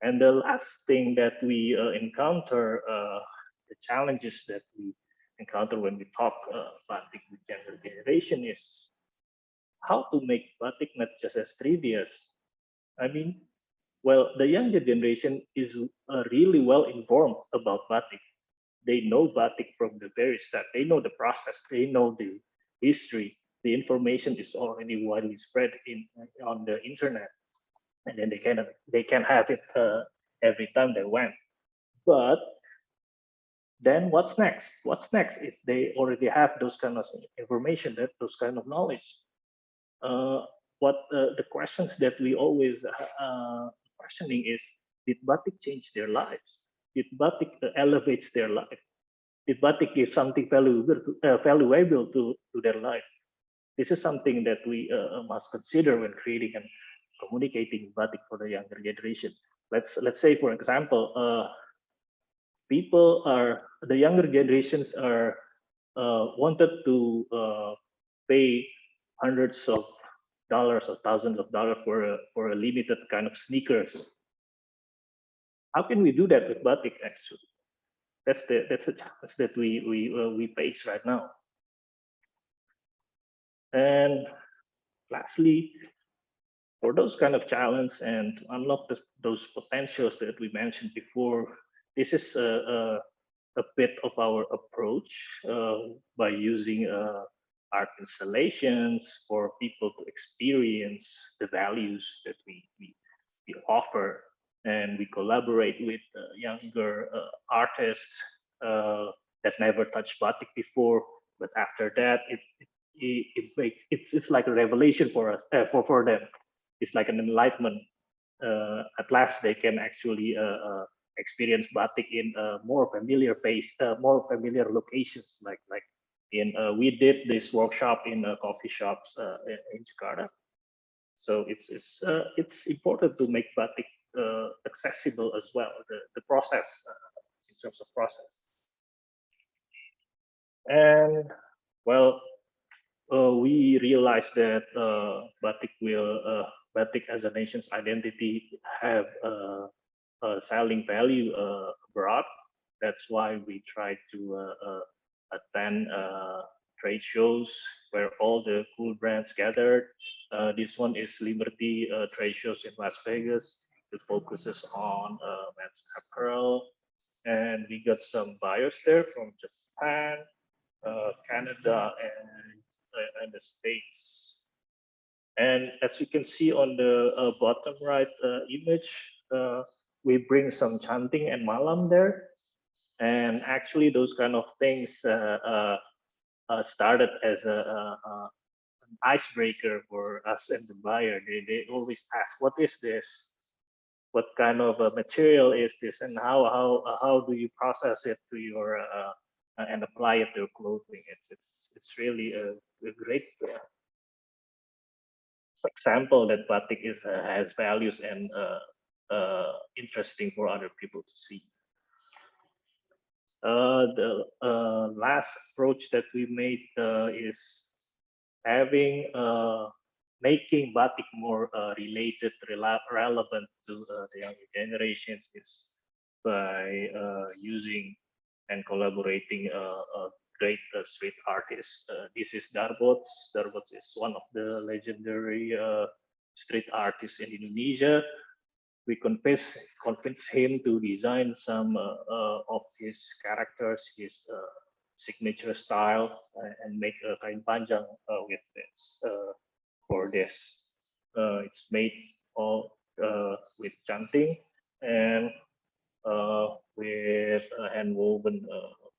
And the last thing that we encounter, the challenges that we encounter when we talk batik with younger generation is how to make batik not just as trivial. I mean, well, the younger generation is really well informed about batik. They know batik from the very start. They know the process. They know the history. The information is already widely spread on the internet, and then they can have it every time they went. But then what's next? What's next if they already have those kind of information, those kind of knowledge? What the questions that we always questioning is: did batik change their lives? Did batik elevates their life? Did batik give something valuable to their life? This is something that we must consider when creating and communicating batik for the younger generation. Let's say, for example, the younger generations are wanted to pay hundreds of dollars or thousands of dollars for a limited kind of sneakers. How can we do that with batik? Actually, that's the challenge that we face right now. And lastly, for those kind of challenge and to unlock those potentials that we mentioned before, this is a bit of our approach by using art installations for people to experience the values that we offer. And we collaborate with younger artists that never touched batik before, but after that, it's like a revelation for us, for them. It's like an enlightenment. At last, they can actually experience batik in more familiar locations. Like we did this workshop in coffee shops in Jakarta. So it's important to make batik accessible as well. The process in terms of process. And well, we realized that batik as a nation's identity have selling value abroad. That's why we try to attend trade shows where all the cool brands gathered. This one is Liberty trade shows in Las Vegas. It focuses on men's apparel, and we got some buyers there from Japan, Canada, and the States. And as you can see on the bottom right image, we bring some chanting and malam there. And actually those kind of things started as an icebreaker for us and the buyer. They always ask, "What is this? What kind of a material is this, and how do you process it to your and apply it to your clothing?" It's really a great example that batik is has values and interesting for other people to see. The last approach that we made is having making batik more related, relevant to the younger generations is by using and collaborating great street artists. This is Darbots. Darbots is one of the legendary street artists in Indonesia. We convinced him to design some of his characters, his signature style, and make a kain panjang with this. For this, it's made all with chanting and with hand woven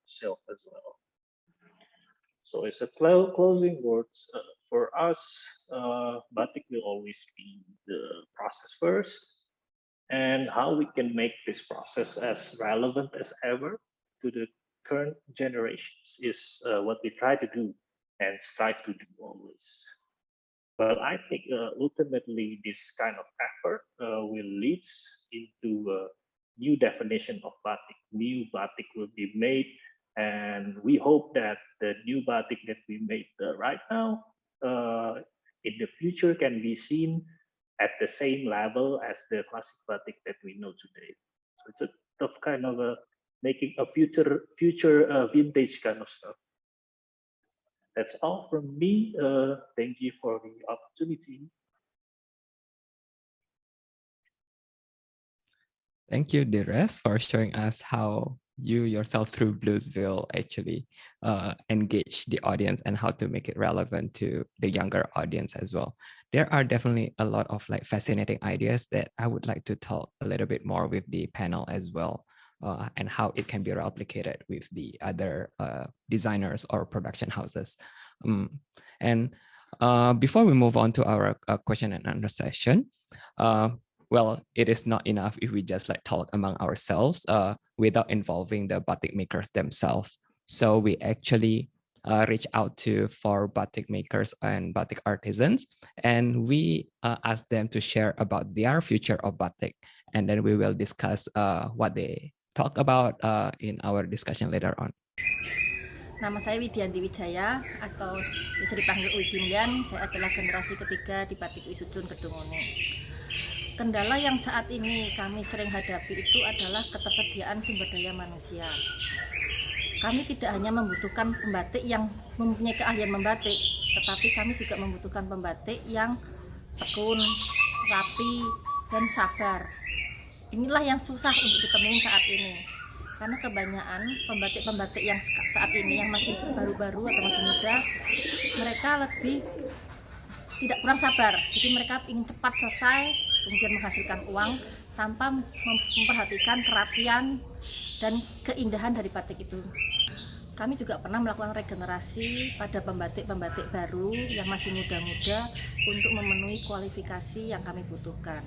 silk as well. So it's a closing words for us. Batik will always be the process first, and how we can make this process as relevant as ever to the current generations is what we try to do and strive to do always. But I think ultimately this kind of effort will lead into a new definition of batik. New batik will be made, and we hope that the new batik that we made right now in the future can be seen at the same level as the classic batik that we know today. So it's a tough kind of making a future vintage kind of stuff. That's all from me. Thank you for the opportunity. Thank you, Dires, for showing us how you yourself through Bluesville actually engage the audience and how to make it relevant to the younger audience as well. There are definitely a lot of like fascinating ideas that I would like to talk a little bit more with the panel as well, and how it can be replicated with the other designers or production houses. And before we move on to our question and answer session, well, it is not enough if we just like talk among ourselves without involving the batik makers themselves. So we actually reach out to 4 batik makers and batik artisans, and we ask them to share about their future of batik. And then we will discuss what they talk about in our discussion later on. Nama saya Widianti Wijaya atau bisa dipanggil Widimlian. Saya adalah generasi ketiga di Batik Wisucun Kedunguni. Kendala yang saat ini kami sering hadapi itu adalah ketersediaan sumber daya manusia. Kami tidak hanya membutuhkan pembatik yang mempunyai keahlian membatik, tetapi kami juga membutuhkan pembatik yang tekun, rapi, dan sabar. Inilah yang susah untuk ditemui saat ini. Karena kebanyakan pembatik-pembatik yang saat ini yang masih baru-baru atau masih muda, mereka lebih tidak kurang sabar. Jadi mereka ingin cepat selesai, kemudian menghasilkan uang tanpa memperhatikan kerapian dan keindahan dari batik itu. Kami juga pernah melakukan regenerasi pada pembatik-pembatik baru yang masih muda-muda untuk memenuhi kualifikasi yang kami butuhkan.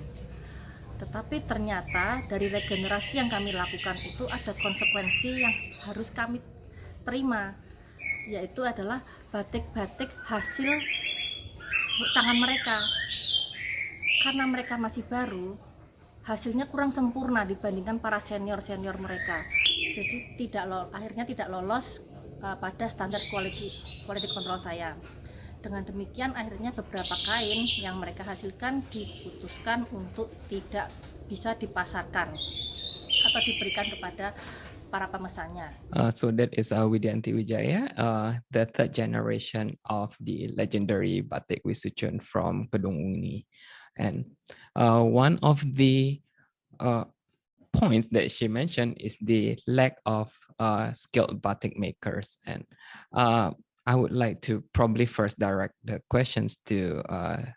Tetapi ternyata dari regenerasi yang kami lakukan itu ada konsekuensi yang harus kami terima, yaitu adalah batik-batik hasil tangan mereka. Karena mereka masih baru, hasilnya kurang sempurna dibandingkan para senior-senior mereka. Jadi akhirnya tidak lolos pada standar quality control saya. Dengan demikian akhirnya beberapa kain yang mereka hasilkan diputuskan untuk tidak bisa dipasarkan atau diberikan kepada para pemesannya. So that is Widianti Wijaya, the 3rd generation of the legendary Batik Wisucun from Kedunguni. And one of the points that she mentioned is the lack of skilled batik makers. And I would like to probably first direct the questions to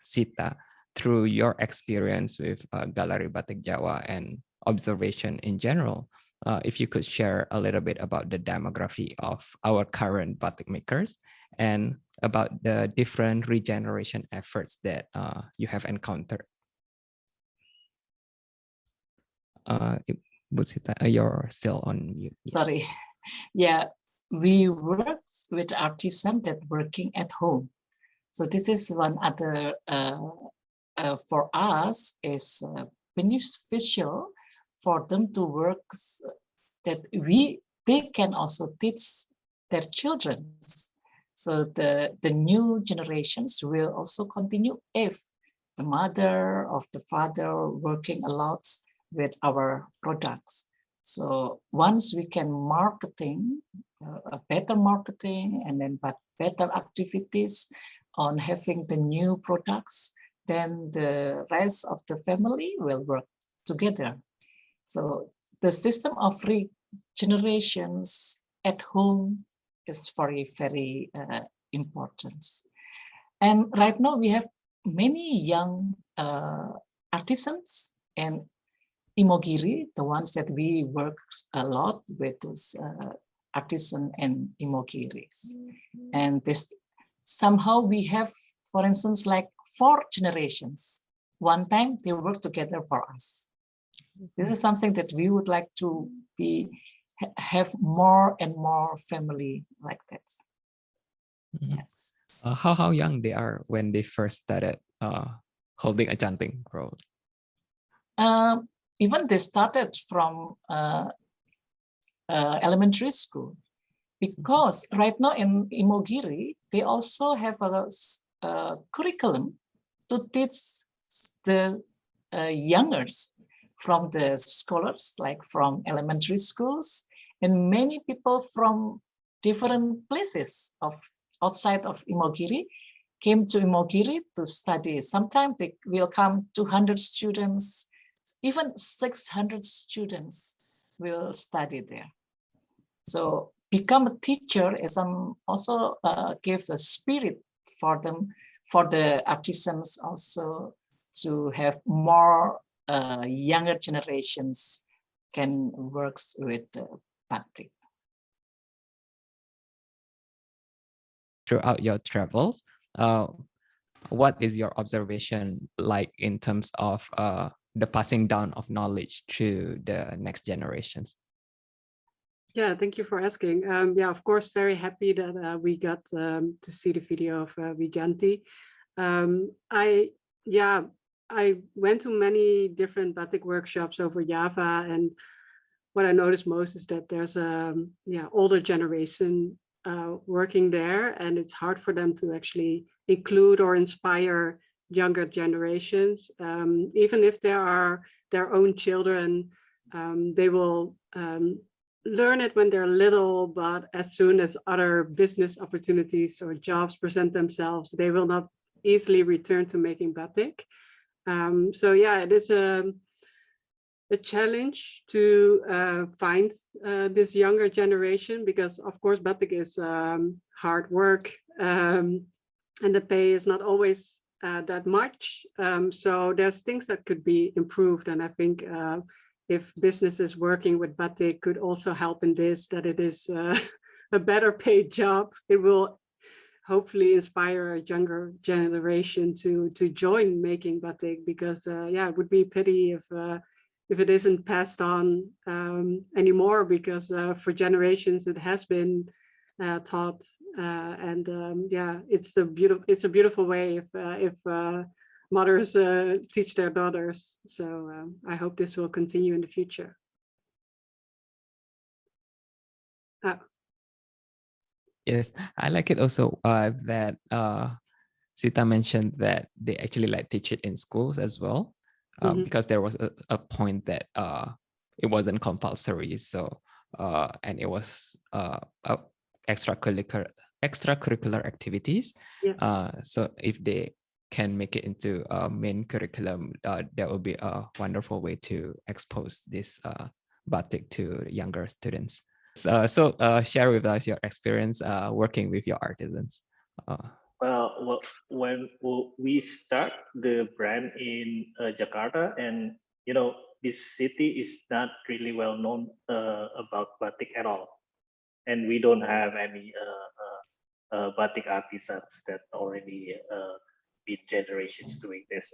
Sita through your experience with Galeri Batik Jawa and observation in general. If you could share a little bit about the demography of our current batik makers and about the different regeneration efforts that you have encountered. Bu Sita, you're still on mute. Sorry. Yeah, we work with artisans that working at home. So this is one other for us is beneficial for them to work that they can also teach their children. So the new generations will also continue if the mother or the father working a lot with our products. So once we can marketing, a better marketing, and then but better activities on having the new products, then the rest of the family will work together. So the system of regenerations at home is very, very important. And right now we have many young artisans and Imogiri, the ones that we work a lot with those artisan and Imogiris. And this somehow we have, for instance, like 4 generations. One time they work together for us. This is something that we would like to have more and more family like that. Yes. How young they are when they first started holding a chanting role? Even they started from elementary school, because right now in Imogiri, they also have a curriculum to teach the youngers from the scholars, like from elementary schools, and many people from different places of outside of Imogiri came to Imogiri to study. Sometimes they will come 200 students, even 600 students will study there. So become a teacher is also give the spirit for them, for the artisans also to have more younger generations can work with batik. Throughout your travels, what is your observation like in terms of the passing down of knowledge to the next generations? Yeah, thank you for asking. Yeah, of course, very happy that we got to see the video of Wijanti. I went to many different batik workshops over Java, and what I noticed most is that there's a older generation working there, and it's hard for them to actually include or inspire younger generations. Even if there are their own children, they will learn it when they're little, but as soon as other business opportunities or jobs present themselves, they will not easily return to making batik. So yeah, it is a challenge to find this younger generation, because of course batik is hard work, and the pay is not always that much. So there's things that could be improved, and I think if businesses working with batik could also help in this, that it is a better paid job, it will hopefully inspire a younger generation to join making batik, because yeah, it would be a pity if it isn't passed on anymore, because for generations it has been taught, and yeah, it's a beautiful way if mothers teach their daughters. So I hope this will continue in the future. Yes, I like it also that Sita mentioned that they actually like teach it in schools as well, because there was a point that it wasn't compulsory. So and it was extracurricular activities. Yeah. So if they can make it into a main curriculum, that would be a wonderful way to expose this batik to younger students. So share with us your experience working with your artisans. Well, when we start the brand in Jakarta, and this city is not really well known about batik at all, and we don't have any batik artisans that already been generations doing this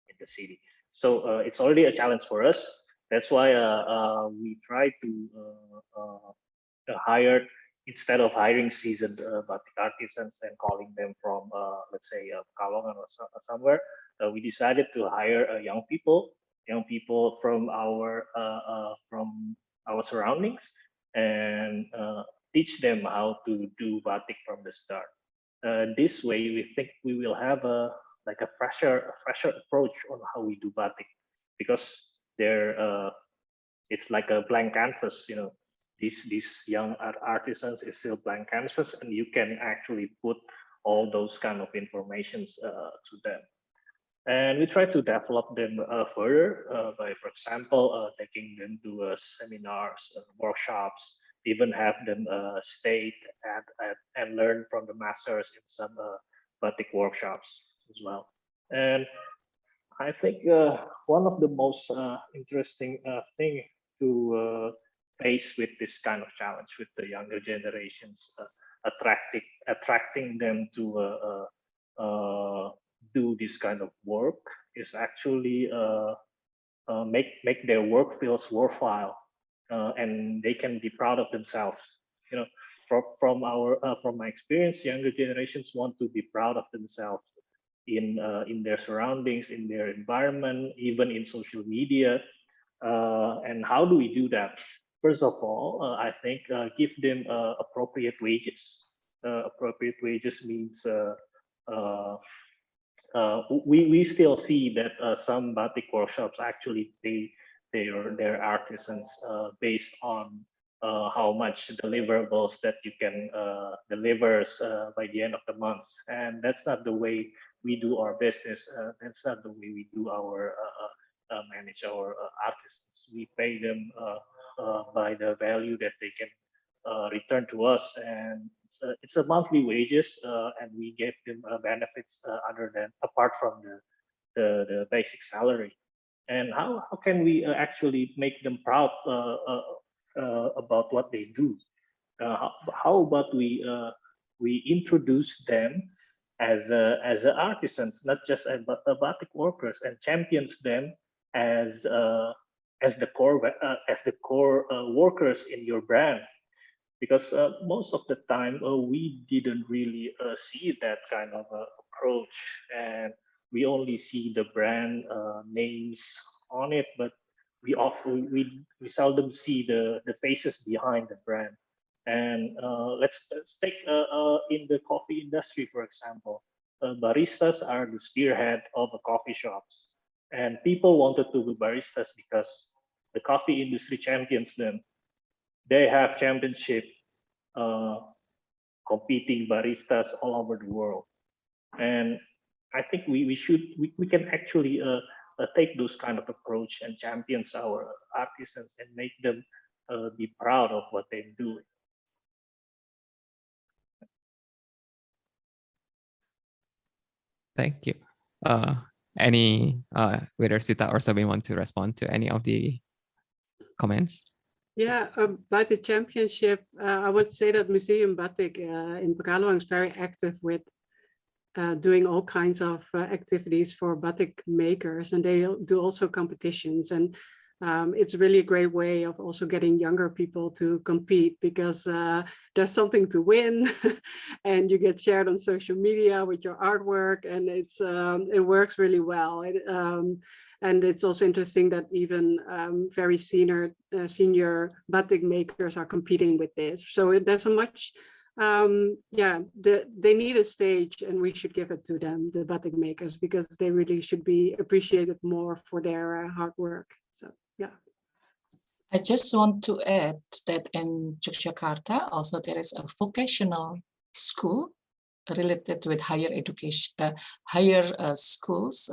in the city. So it's already a challenge for us. That's why we try to hire, instead of hiring seasoned batik artisans and calling them from, let's say, Pekalongan or somewhere, we decided to hire young people from our surroundings, and teach them how to do batik from the start. This way, we think we will have a fresher approach on how we do batik, because it's like a blank canvas. These young artisans is still blank canvas, and you can actually put all those kind of informations to them. And we try to develop them further by, for example, taking them to seminars, workshops, even have them stay and learn from the masters in some batik workshops as well. And I think one of the most interesting thing to face with this kind of challenge with the younger generations, attracting them to do this kind of work, is actually make their work feels worthwhile, and they can be proud of themselves. From my experience, younger generations want to be proud of themselves in their surroundings, in their environment, even in social media. And how do we do that? First of all, I think give them appropriate wages. Appropriate wages means we still see that some batik workshops actually pay their artisans based on how much deliverables that you can deliver by the end of the month. And that's not the way we do our business. That's not the way we do our manage our artisans. We pay them by the value that they can return to us, and it's a monthly wages, and we give them benefits apart from the basic salary. And how can we actually make them proud about what they do? How about we introduce them as artisans, not just as batik workers, and champions them as the core workers in your brand? Because most of the time we didn't really see that kind of approach, and we only see the brand names on it, but we seldom see the faces behind the brand. And let's take in the coffee industry, for example. Baristas are the spearhead of the coffee shops, and people wanted to be baristas because the coffee industry champions them. They have championship competing baristas all over the world. And I think we can actually take those kind of approach and champions our artisans and make them be proud of what they're doing. Thank you. Any whether Sita or Sabine want to respond to any of the comments? Yeah, Batik Championship, I would say that Museum Batik in Pekalongan is very active with doing all kinds of activities for batik makers, and they do also competitions. And it's really a great way of also getting younger people to compete, because there's something to win and you get shared on social media with your artwork, and it works really well. And it's also interesting that even very senior batik makers are competing with this. So there's a much, they need a stage, and we should give it to them, the batik makers, because they really should be appreciated more for their hard work. So yeah. I just want to add that in Yogyakarta also there is a vocational school related with higher education, schools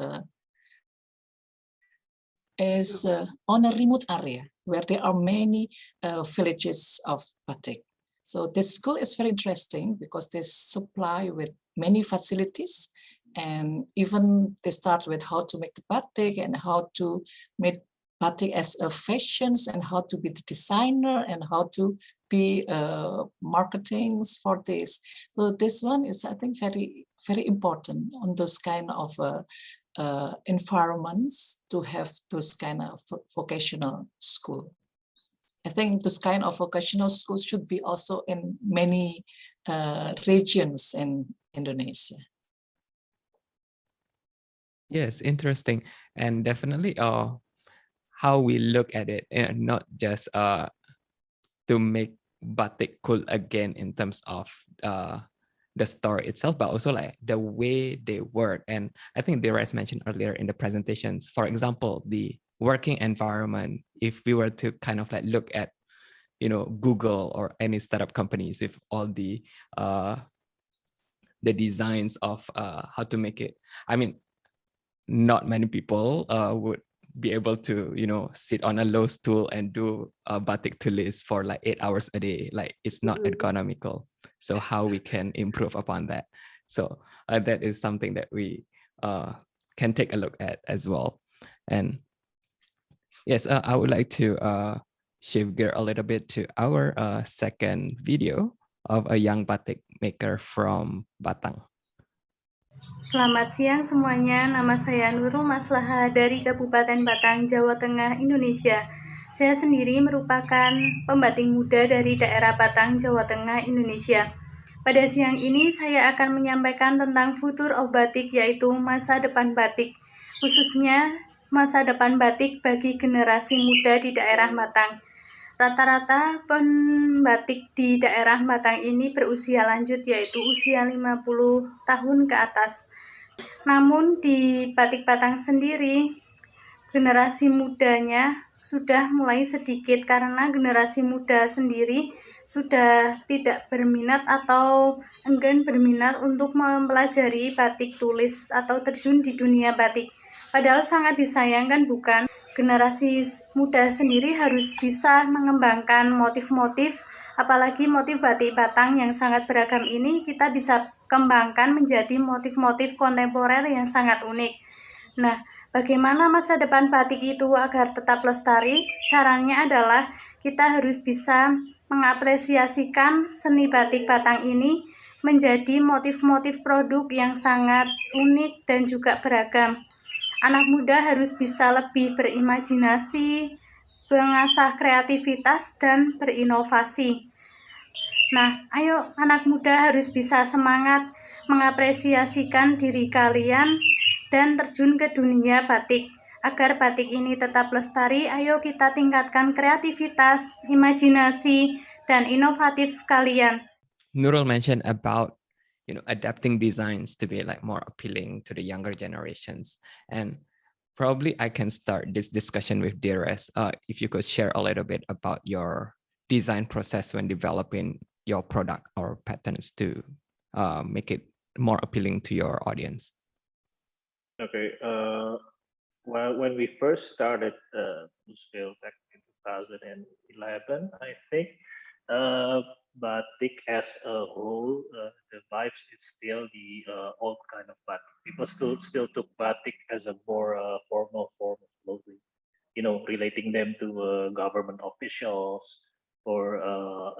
is on a remote area where there are many villages of batik. So this school is very interesting because they supply with many facilities, and even they start with how to make the batik and how to make batik as a fashions and how to be the designer and how to be marketings for this. So this one is, I think, very, very important on those kind of environments to have those kind of vocational school. I think this kind of vocational schools should be also in many regions in Indonesia. Yes, interesting. And definitely how we look at it, and not just to make batik cool again in terms of the story itself, but also like the way they work. And I think Dires mentioned earlier in the presentations, for example, the working environment. If we were to kind of like look at, you know, Google or any startup companies with all the designs of how to make it, I mean, not many people would be able to, you know, sit on a low stool and do a batik tulis for like 8 hours a day. Like, it's not economical. So how we can improve upon that? So that is something that we can take a look at as well. And yes, I would like to shift gear a little bit to our second video of a young batik maker from Batang. Selamat siang semuanya, nama saya Nurul Maslaha dari Kabupaten Batang, Jawa Tengah, Indonesia. Saya sendiri merupakan pembatik muda dari daerah Batang, Jawa Tengah, Indonesia. Pada siang ini saya akan menyampaikan tentang future of batik, yaitu masa depan batik, khususnya masa depan batik bagi generasi muda di daerah Batang. Rata-rata pembatik di daerah Batang ini berusia lanjut, yaitu usia 50 tahun ke atas. Namun di batik Batang sendiri, generasi mudanya sudah mulai sedikit karena generasi muda sendiri sudah tidak berminat atau enggan berminat untuk mempelajari batik tulis atau terjun di dunia batik. Padahal sangat disayangkan, bukan? Generasi muda sendiri harus bisa mengembangkan motif-motif, apalagi motif batik Batang yang sangat beragam ini kita bisa kembangkan menjadi motif-motif kontemporer yang sangat unik. Nah, bagaimana masa depan batik itu agar tetap lestari? Caranya adalah kita harus bisa mengapresiasikan seni batik Batang ini menjadi motif-motif produk yang sangat unik dan juga beragam. Anak muda harus bisa lebih berimajinasi, mengasah kreativitas, dan berinovasi. Nah, ayo anak muda harus bisa semangat mengapresiasikan diri kalian dan terjun ke dunia batik. Agar batik ini tetap lestari, ayo kita tingkatkan kreativitas, imajinasi, dan inovatif kalian. Nurul mentioned about, you know, adapting designs to be like more appealing to the younger generations. And probably I can start this discussion with Dires. If you could share a little bit about your design process when developing your product or patterns to make it more appealing to your audience. Okay. Well, when we first started Bluesville back in 2011, I think, batik as a whole, the vibes is still the old kind of batik. People still took batik as a more formal form of clothing, you know, relating them to government officials or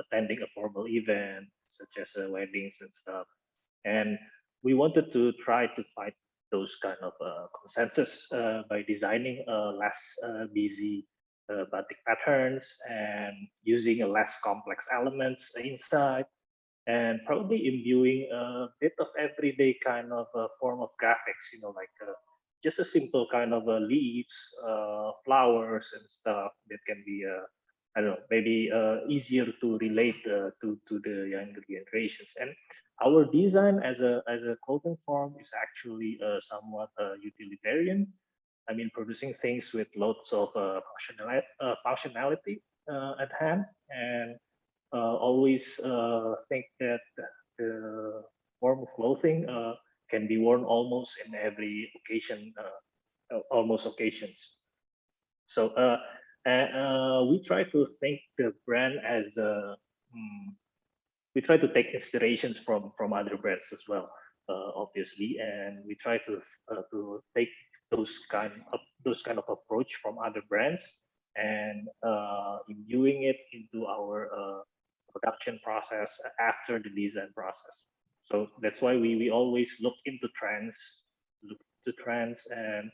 attending a formal event such as weddings and stuff. And we wanted to try to fight those kind of consensus by designing less busy batik patterns and using a less complex elements inside, and probably imbuing a bit of everyday kind of form of graphics, you know, like just a simple kind of leaves, flowers and stuff that can be I don't know, maybe easier to relate to the younger generations. And our design as a clothing form is actually somewhat utilitarian. I mean, producing things with lots of functionality at hand, and always think that the form of clothing can be worn almost in every occasion, almost occasions. So we try to think the brand as we try to take inspirations from other brands as well, obviously, and we try to take those kind of approach from other brands and imbuing it into our production process after the design process. So that's why we always look into trends, and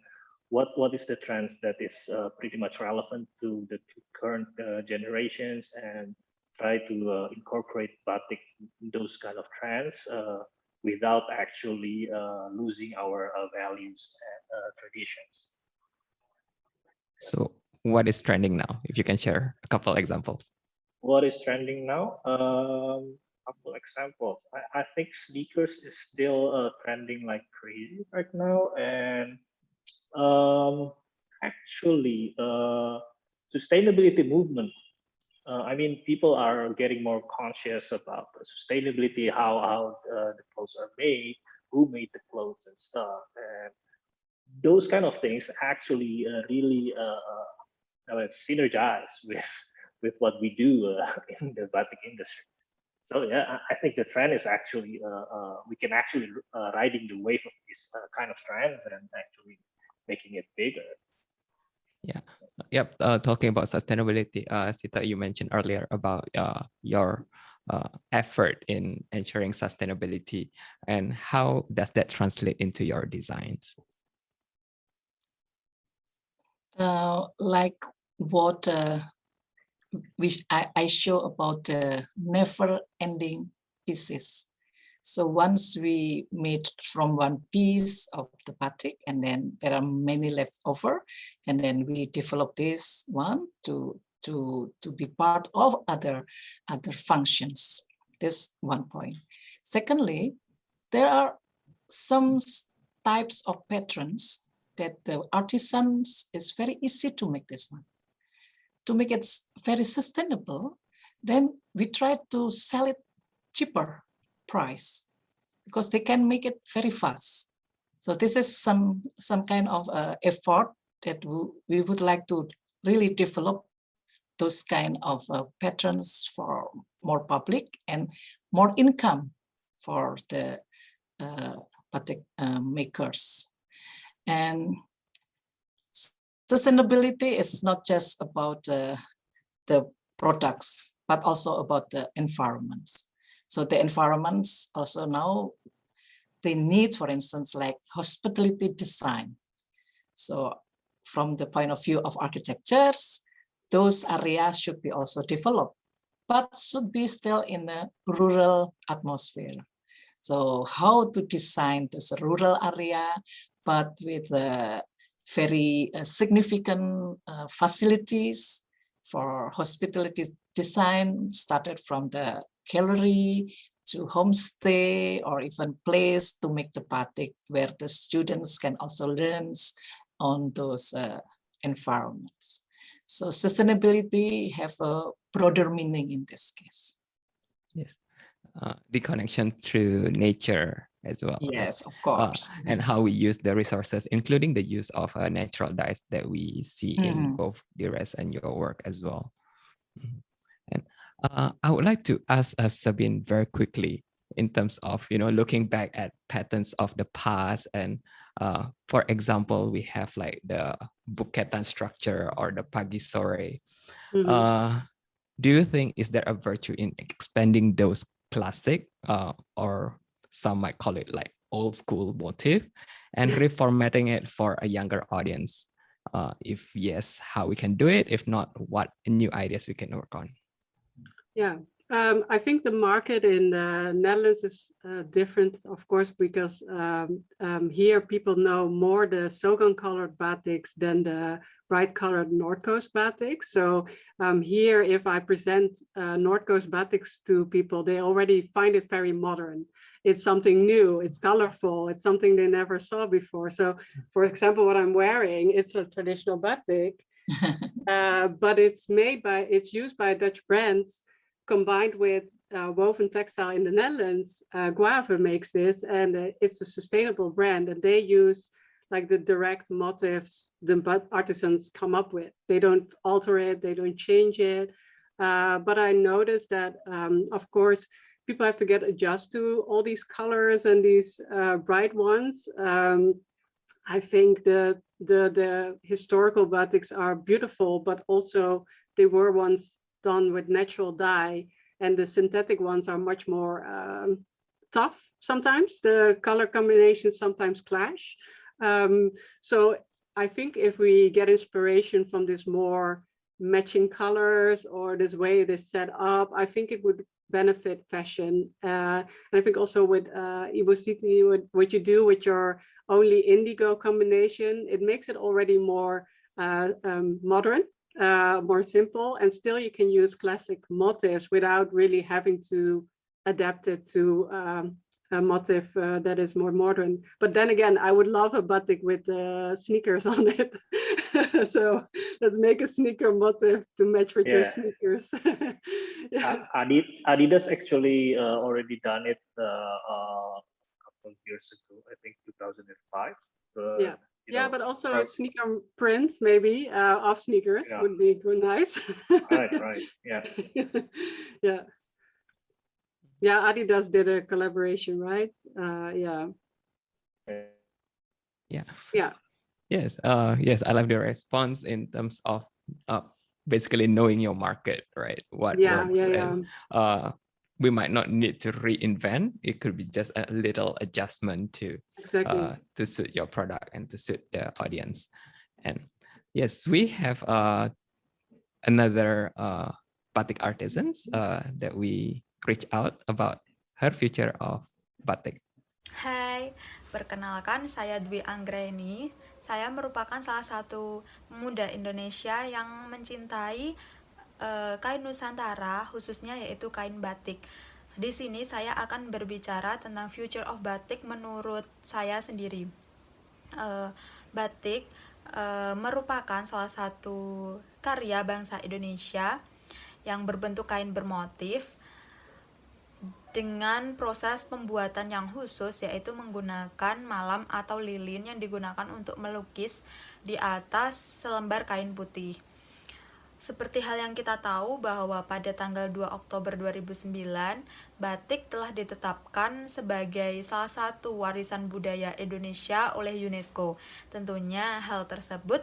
what is the trends that is pretty much relevant to the current generations, and try to incorporate batik in those kind of trends without actually losing our values and traditions. So what is trending now? If you can share a couple examples. What is trending now? Couple examples. I think sneakers is still trending like crazy right now, and actually sustainability movement. I mean, people are getting more conscious about the sustainability, how the clothes are made, who made the clothes and stuff, and those kind of things actually really synergize with what we do in the batik industry. So yeah, I think the trend is actually we can actually riding the wave of this kind of trend and actually making it bigger. Yeah. Yep. Talking about sustainability, Sita, you mentioned earlier about your effort in ensuring sustainability, and how does that translate into your designs? Like what which I show about the never-ending pieces. So once we made from one piece of the batik, and then there are many left over, and then we develop this one to be part of other functions. This one point. Secondly, there are some types of patterns that the artisans is very easy to make this one. To make it very sustainable, then we try to sell it cheaper price because they can make it very fast. So this is some kind of effort that we would like to really develop those kind of patterns for more public and more income for the batik makers. And sustainability is not just about the products, but also about the environments. So the environments also now, they need, for instance, like hospitality design. So from the point of view of architectures, those areas should be also developed, but should be still in a rural atmosphere. So how to design this rural area, but with very significant facilities for hospitality design, started from the gallery to homestay, or even place to make the batik where the students can also learn on those environments. So sustainability have a broader meaning in this case. Yes, the connection to nature as well. Yes, of course. And how we use the resources, including the use of natural dyes that we see in both the rest and your work as well. And I would like to ask Sabine very quickly in terms of, looking back at patterns of the past. And for example, we have like the buketan structure or the pagi sore. Do you think, is there a virtue in expanding those classic or some might call it like old school motif and reformatting it for a younger audience? If yes, how we can do it? If not, what new ideas we can work on? Yeah, I think the market in the Netherlands is different, of course, because here people know more the Sogan colored batiks than the bright colored North Coast batiks. So here, if I present North Coast batiks to people, they already find it very modern. It's something new, it's colorful, it's something they never saw before. So for example, what I'm wearing, it's a traditional batik, but it's used by Dutch brands combined with woven textile in the Netherlands. Guave makes this, and it's a sustainable brand, and they use like the direct motifs the artisans come up with. They don't alter it, they don't change it. But I noticed that, of course, people have to get adjust to all these colors and these bright ones. I think the historical batiks are beautiful, but also they were once done with natural dye, and the synthetic ones are much more tough. Sometimes the color combinations sometimes clash. So I think if we get inspiration from this more matching colors or this way it is set up, I think it would benefit fashion. And I think also with Ibu Siti, what you do with your only indigo combination, it makes it already more modern, more simple, and still you can use classic motifs without really having to adapt it to a motif that is more modern. But then again, I would love a batik with sneakers on it. So let's make a sneaker motif to match with your sneakers. Yeah. Adidas actually already done it a couple of years ago, I think 2005. Yeah. Yeah, but also sneaker prints maybe of sneakers would be nice. Right. Yeah. Yeah. Yeah, Adidas did a collaboration, right? Yeah. Yes. Yes, I love the response in terms of basically knowing your market, right? What works. And we might not need to reinvent. It could be just a little adjustment to suit your product and to suit the audience. And yes, we have another batik artisans that we reach out about her future of batik. Hai, perkenalkan saya Dwi Anggraini. Saya merupakan salah satu pemuda Indonesia yang mencintai kain Nusantara, khususnya yaitu kain batik. Di sini saya akan berbicara tentang future of batik menurut saya sendiri. Batik merupakan salah satu karya bangsa Indonesia yang berbentuk kain bermotif dengan proses pembuatan yang khusus, yaitu menggunakan malam atau lilin yang digunakan untuk melukis di atas selembar kain putih. Seperti hal yang kita tahu bahwa pada tanggal 2 Oktober 2009, batik telah ditetapkan sebagai salah satu warisan budaya Indonesia oleh UNESCO. Tentunya hal tersebut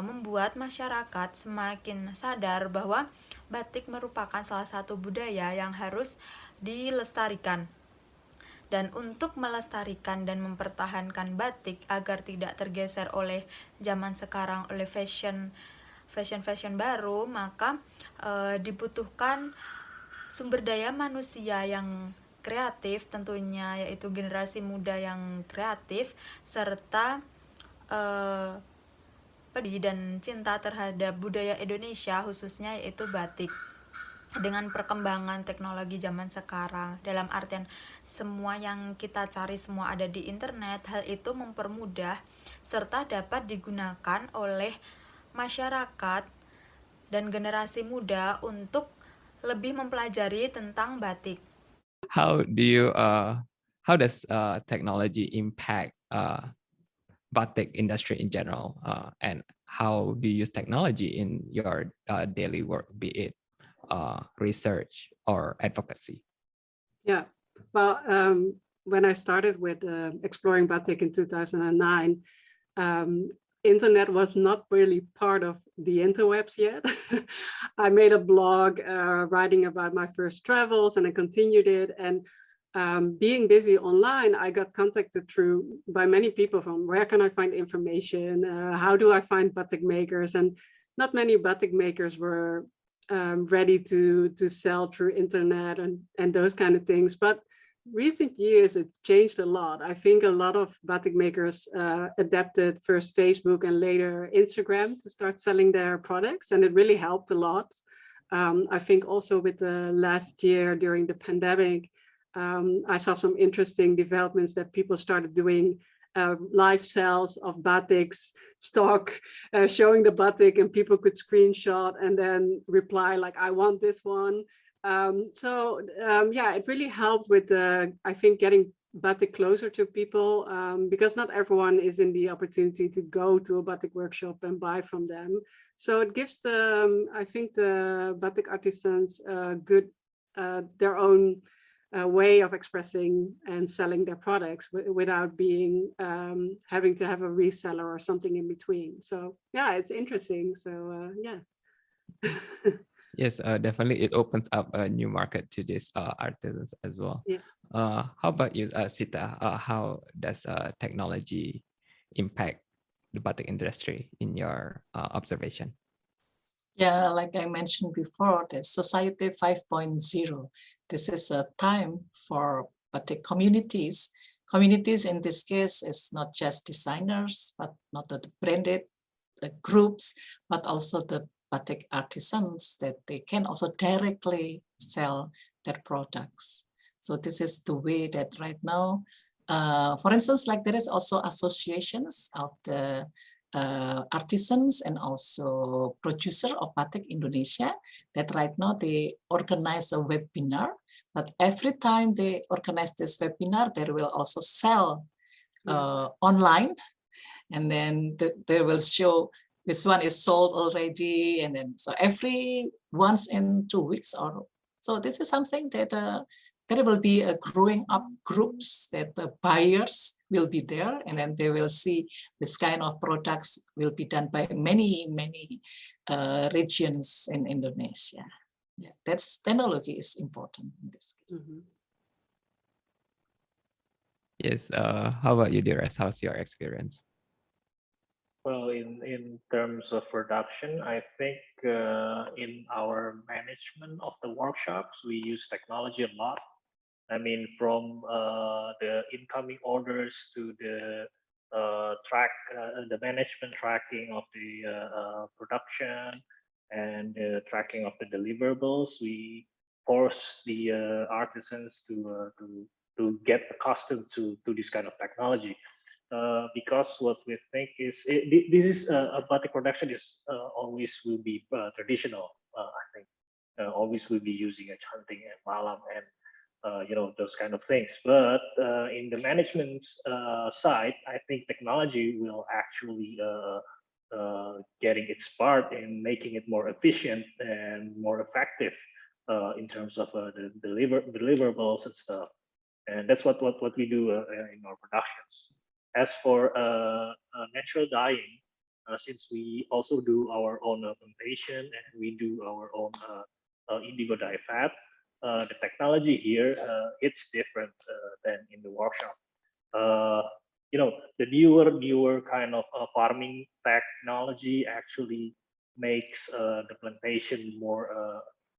membuat masyarakat semakin sadar bahwa batik merupakan salah satu budaya yang harus dilestarikan. Dan untuk melestarikan dan mempertahankan batik agar tidak tergeser oleh zaman sekarang, oleh fashion baru, maka dibutuhkan sumber daya manusia yang kreatif tentunya, yaitu generasi muda yang kreatif serta peduli dan cinta terhadap budaya Indonesia, khususnya yaitu batik. Dengan perkembangan teknologi zaman sekarang, dalam artian semua yang kita cari semua ada di internet, hal itu mempermudah serta dapat digunakan oleh masyarakat dan generasi muda untuk lebih mempelajari tentang batik. How does technology impact batik industry in general, and how do you use technology in your daily work, be it research or advocacy? Yeah, well, when I started with exploring batik in 2009, internet was not really part of the interwebs yet. I made a blog writing about my first travels, and I continued it. And being busy online, I got contacted by many people from where can I find information? How do I find batik makers? And not many batik makers were ready to sell through internet and those kind of things. But recent years, it changed a lot. I think a lot of batik makers adapted first Facebook and later Instagram to start selling their products, and it really helped a lot. I think also with the last year during the pandemic, I saw some interesting developments that people started doing live sales of batiks stock, showing the batik, and people could screenshot and then reply like, I want this one. Yeah, it really helped with I think getting batik closer to people, because not everyone is in the opportunity to go to a batik workshop and buy from them. So it gives I think the batik artisans good their own way of expressing and selling their products without being having to have a reseller or something in between. So yeah, it's interesting. So yeah. Yes, definitely. It opens up a new market to these artisans as well. Yeah. How about you, Sita? How does technology impact the batik industry in your observation? Yeah, like I mentioned before, the Society 5.0. This is a time for batik communities. Communities in this case is not just designers, but not the branded groups, but also the batik artisans that they can also directly sell their products. So this is the way that right now, for instance, like there is also associations of the artisans and also producer of batik Indonesia that right now they organize a webinar, but every time they organize this webinar, they will also sell online, and then they will show this one is sold already, and then so every once in 2 weeks or so. This is something that there will be a growing up groups that the buyers will be there, and then they will see this kind of products will be done by many regions in Indonesia. Yeah, that's technology is important in this case. Yes. How about you, Dires? How's your experience? Well, in terms of production, I think in our management of the workshops, we use technology a lot. I mean, from the incoming orders to the the management tracking of the production and the tracking of the deliverables. We force the artisans to get accustomed to this kind of technology. Because what we think is this is a batik production is always will be traditional. I think always will be using a chanting and malam and those kind of things. But in the management side, I think technology will actually getting its part in making it more efficient and more effective in terms of the deliverables and stuff. And that's what we do in our productions. As for natural dyeing, since we also do our own plantation and we do our own indigo dye fab, the technology here it's different than in the workshop. The newer kind of farming technology actually makes the plantation more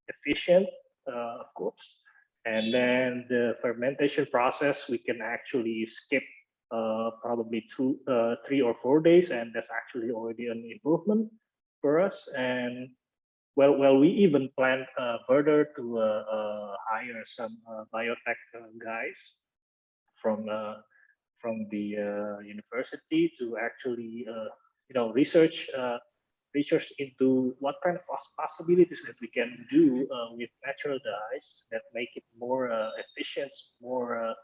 efficient, of course. And then the fermentation process, we can actually skip probably 3 or 4 days, and that's actually already an improvement for us. And well, we even plan further to hire some biotech guys from the university to actually research into what kind of possibilities that we can do with natural dyes that make it more efficient, more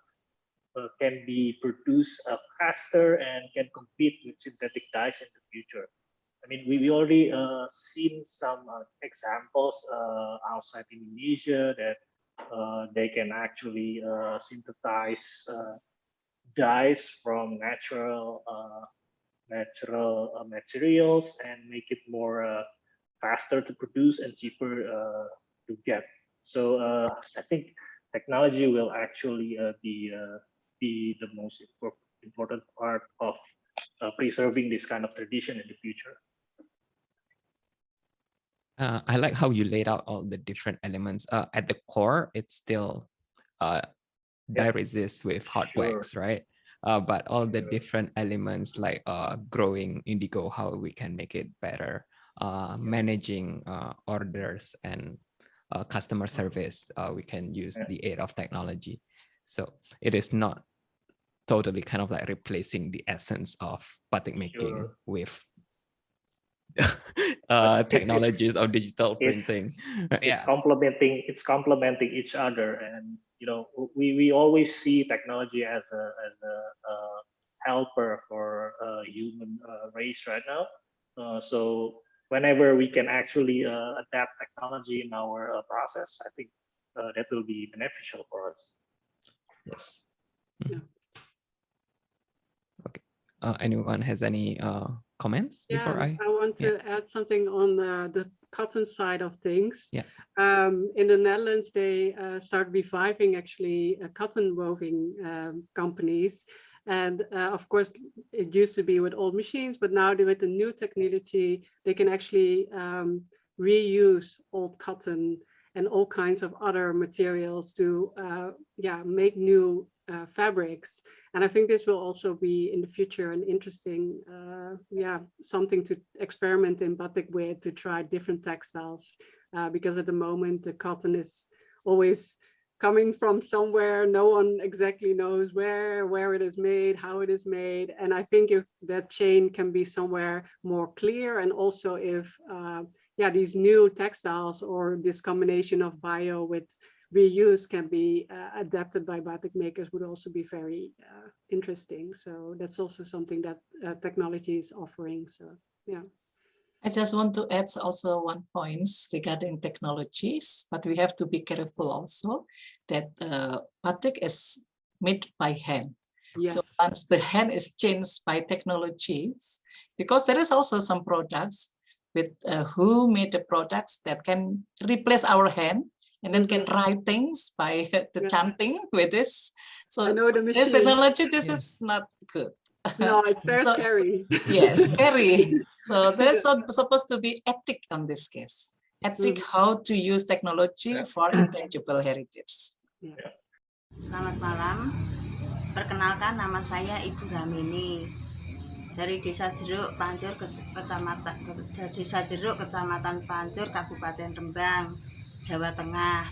can be produced faster and can compete with synthetic dyes in the future. I mean, we already seen some examples outside Indonesia that they can actually synthesize dyes from natural materials and make it more faster to produce and cheaper to get. So I think technology will actually be the most important part of preserving this kind of tradition in the future. I like how you laid out all the different elements. At the core, it's still dye resist with hot wax, right? But all the different elements like growing indigo, how we can make it better, managing orders and customer service, we can use the aid of technology. So it is not totally kind of like replacing the essence of batik making with technologies of digital printing. It's complementing each other, and we always see technology as a helper for human race right now. So whenever we can actually adapt technology in our process, I think that will be beneficial for us. Yes. Okay. Anyone has any comments before I want to add something on the cotton side of things. Yeah. In the Netherlands, they start reviving actually cotton woving companies. And of course, it used to be with old machines, but now with the new technology, they can actually reuse old cotton and all kinds of other materials to make new fabrics. And I think this will also be in the future an interesting something to experiment in batik with, to try different textiles, because at the moment the cotton is always coming from somewhere. No one exactly knows where it is made, how it is made. And I think if that chain can be somewhere more clear, and also if these new textiles or this combination of bio with reuse can be adapted by batik makers, would also be very interesting. So that's also something that technology is offering. So yeah. I just want to add also one point regarding technologies, but we have to be careful also that batik is made by hand. Yes. So once the hand is changed by technologies, because there is also some products with who made the products that can replace our hand and then can write things by the chanting with this. So I know the machine. this technology, this is not good. No, it's very scary. Yes, scary. So there's supposed to be ethic on this case. Ethic how to use technology for intangible heritage. Selamat malam. Perkenalkan, nama saya Ibu Ramini dari Desa Jeruk, Pancur, Kecamatan Pancur, Kabupaten Rembang, Jawa Tengah.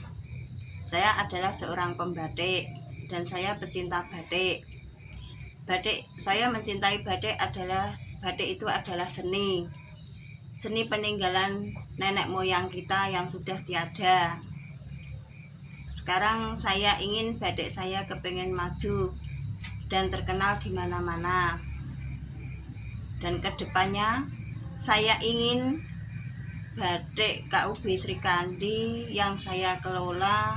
Saya adalah seorang pembatik dan saya pecinta batik. Saya mencintai batik itu adalah seni peninggalan nenek moyang kita yang sudah tiada. Sekarang saya ingin batik saya kepengen maju dan terkenal di mana-mana. Dan kedepannya saya ingin batik KUB Sri Kandi yang saya kelola,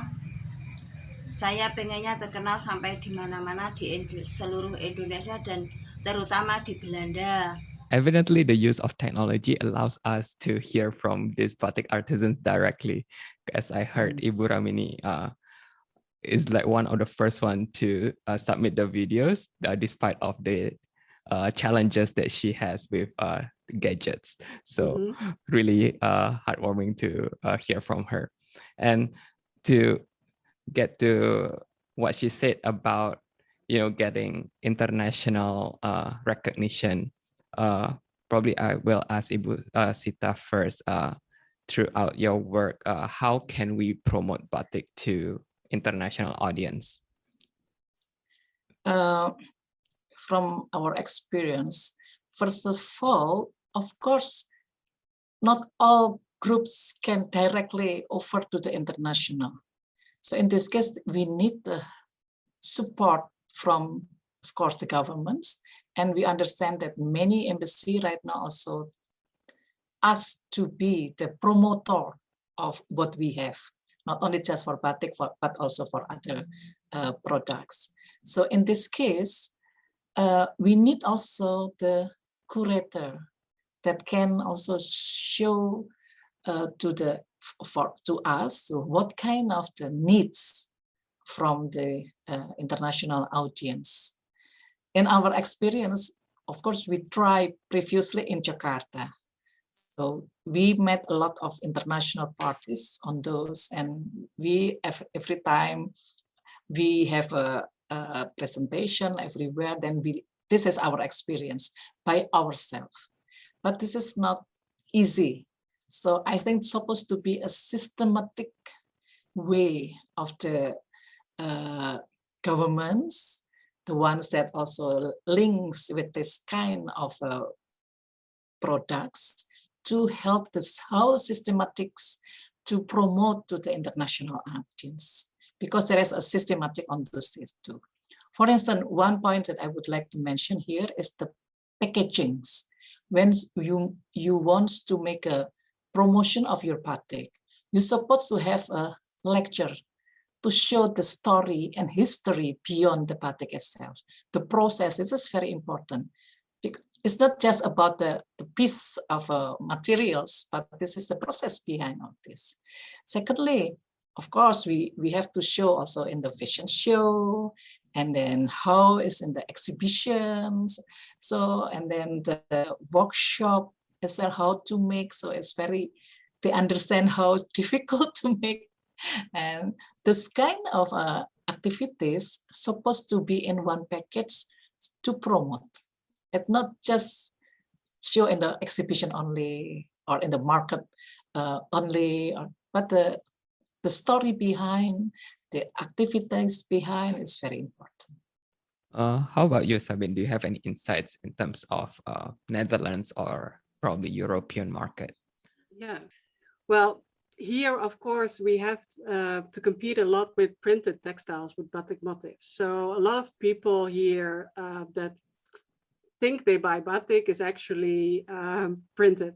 saya pengennya terkenal sampai di mana-mana di seluruh Indonesia dan terutama di Belanda. Evidently, the use of technology allows us to hear from these batik artisans directly. As I heard, Ibu Ramini is like one of the first one to submit the videos, despite of the challenges that she has with gadgets. So really heartwarming to hear from her. And to get to what she said about, getting international recognition, probably I will ask Ibu Sita first. Throughout your work, how can we promote batik to international audience? From our experience, first of all, of course, not all groups can directly offer to the international. So in this case, we need the support from, of course, the governments. And we understand that many embassies right now also ask to be the promoter of what we have, not only just for batik, but also for other products. So in this case, we need also the curator that can also show to us what kind of the needs from the international audience. In our experience, of course, we tried previously in Jakarta. So we met a lot of international parties on those, and every time we have a presentation everywhere, then this is our experience by ourselves. But this is not easy. So I think it's supposed to be a systematic way of the governments, the ones that also links with this kind of products, to help this how systematics to promote to the international audience, because there is a systematic on those things too. For instance, one point that I would like to mention here is the packagings. When you want to make a promotion of your batik, you're supposed to have a lecture to show the story and history beyond the batik itself. The process, this is very important. it's not just about the piece of materials, but this is the process behind all this. Secondly, of course, we have to show also in the fashion show, and then how is in the exhibitions. So, and then the workshop as well, how to make. So it's very, they understand how difficult to make. And this kind of activities supposed to be in one package to promote. It's not just show in the exhibition only or in the market only, but the story behind, the activities behind is very important. How about you, Sabine? Do you have any insights in terms of Netherlands or probably European market? Yeah, well, here, of course, we have to compete a lot with printed textiles, with batik motifs. So a lot of people here that think they buy batik is actually printed.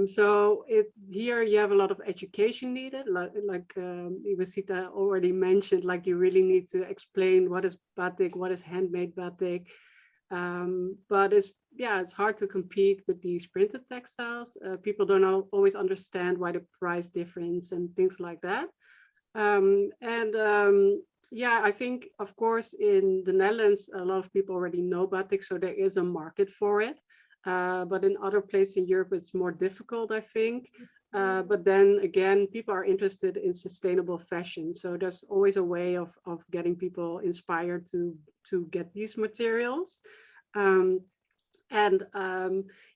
So here you have a lot of education needed, like Iwasita already mentioned, like you really need to explain what is batik, what is handmade batik. But it's hard to compete with these printed textiles. People don't always understand why the price difference and things like that. Yeah, I think, of course, in the Netherlands, a lot of people already know batik, so there is a market for it. But in other places in Europe, it's more difficult, I think. But then again, people are interested in sustainable fashion. So there's always a way of getting people inspired to get these materials. Yeah,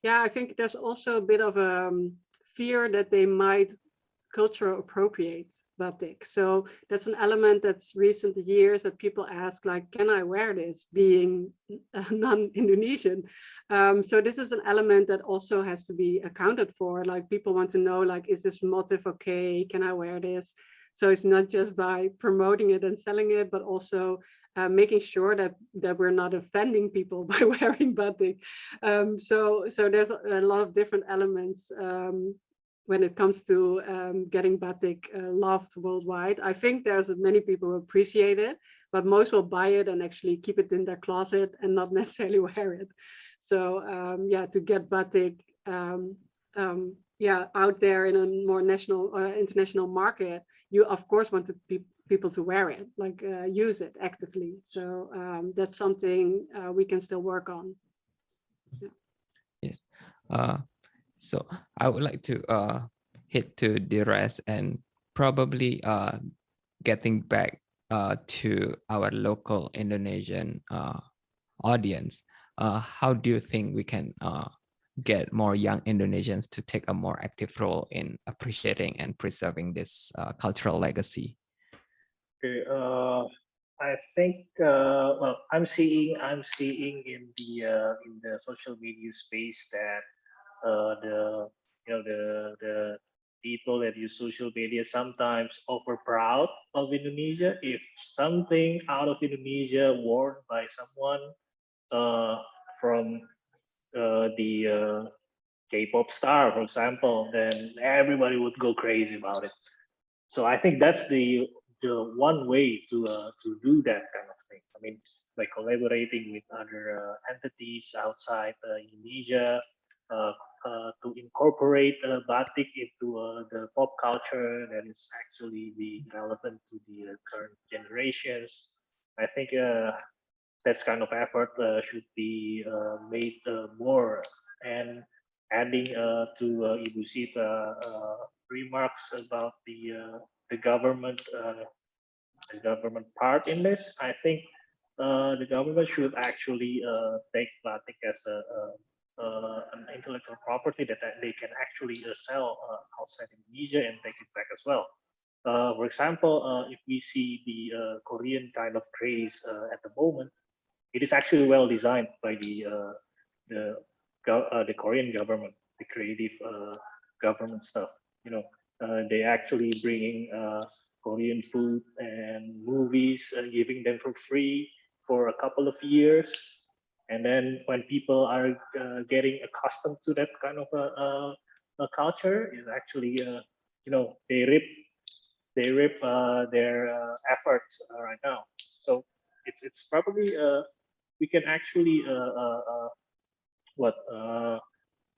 I think there's also a bit of a fear that they might cultural appropriate batik. So that's an element that's recent years that people ask, like, can I wear this being non-Indonesian? So this is an element that also has to be accounted for. Like, people want to know, like, is this motif okay? Can I wear this? So it's not just by promoting it and selling it, but also making sure that we're not offending people by wearing batik. So there's a lot of different elements when it comes to getting batik loved worldwide. I think there's many people who appreciate it, but most will buy it and actually keep it in their closet and not necessarily wear it. So yeah, to get batik out there in a more national or international market, you of course want to people to wear it, like use it actively. So that's something we can still work on. Yeah. Yes. So I would like to hit to the rest and probably getting back to our local Indonesian audience. How do you think we can get more young Indonesians to take a more active role in appreciating and preserving this cultural legacy? Okay, I think well, I'm seeing in the social media space that the people that use social media sometimes over proud of Indonesia. If something out of Indonesia worn by someone from the K-pop star, for example, then everybody would go crazy about it. So I think that's the one way to do that kind of thing. I mean, by collaborating with other entities outside Indonesia to incorporate batik into the pop culture that is actually being relevant to the current generations. I think that kind of effort should be made more. And adding to Ibu Sita remarks about the government part in this, I think the government should actually take batik as an intellectual property that they can actually sell outside Indonesia and take it back as well. For example, if we see the Korean kind of craze at the moment, it is actually well designed by the Korean government, the creative government stuff. They actually bringing Korean food and movies, giving them for free for a couple of years, and then when people are getting accustomed to that kind of a culture, is actually they rip their efforts right now. So it's probably we can actually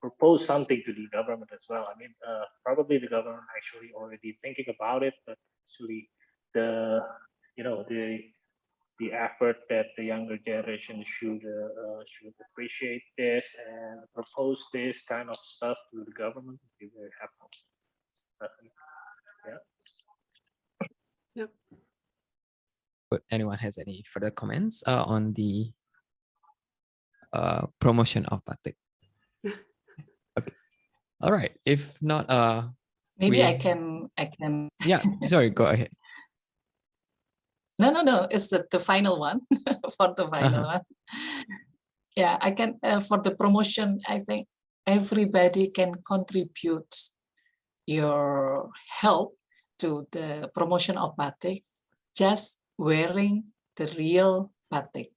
propose something to the government as well. I mean, probably the government actually already thinking about it, but actually the the effort that the younger generation should appreciate this and propose this kind of stuff to the government would be very helpful. Yeah. Yep. But anyone has any further comments on the promotion of batik? Okay. All right. If not, Maybe we- I can. yeah. Sorry. Go ahead. No. It's the final one for the final one. Yeah, I can. For the promotion, I think everybody can contribute your help to the promotion of batik. Just wearing the real batik.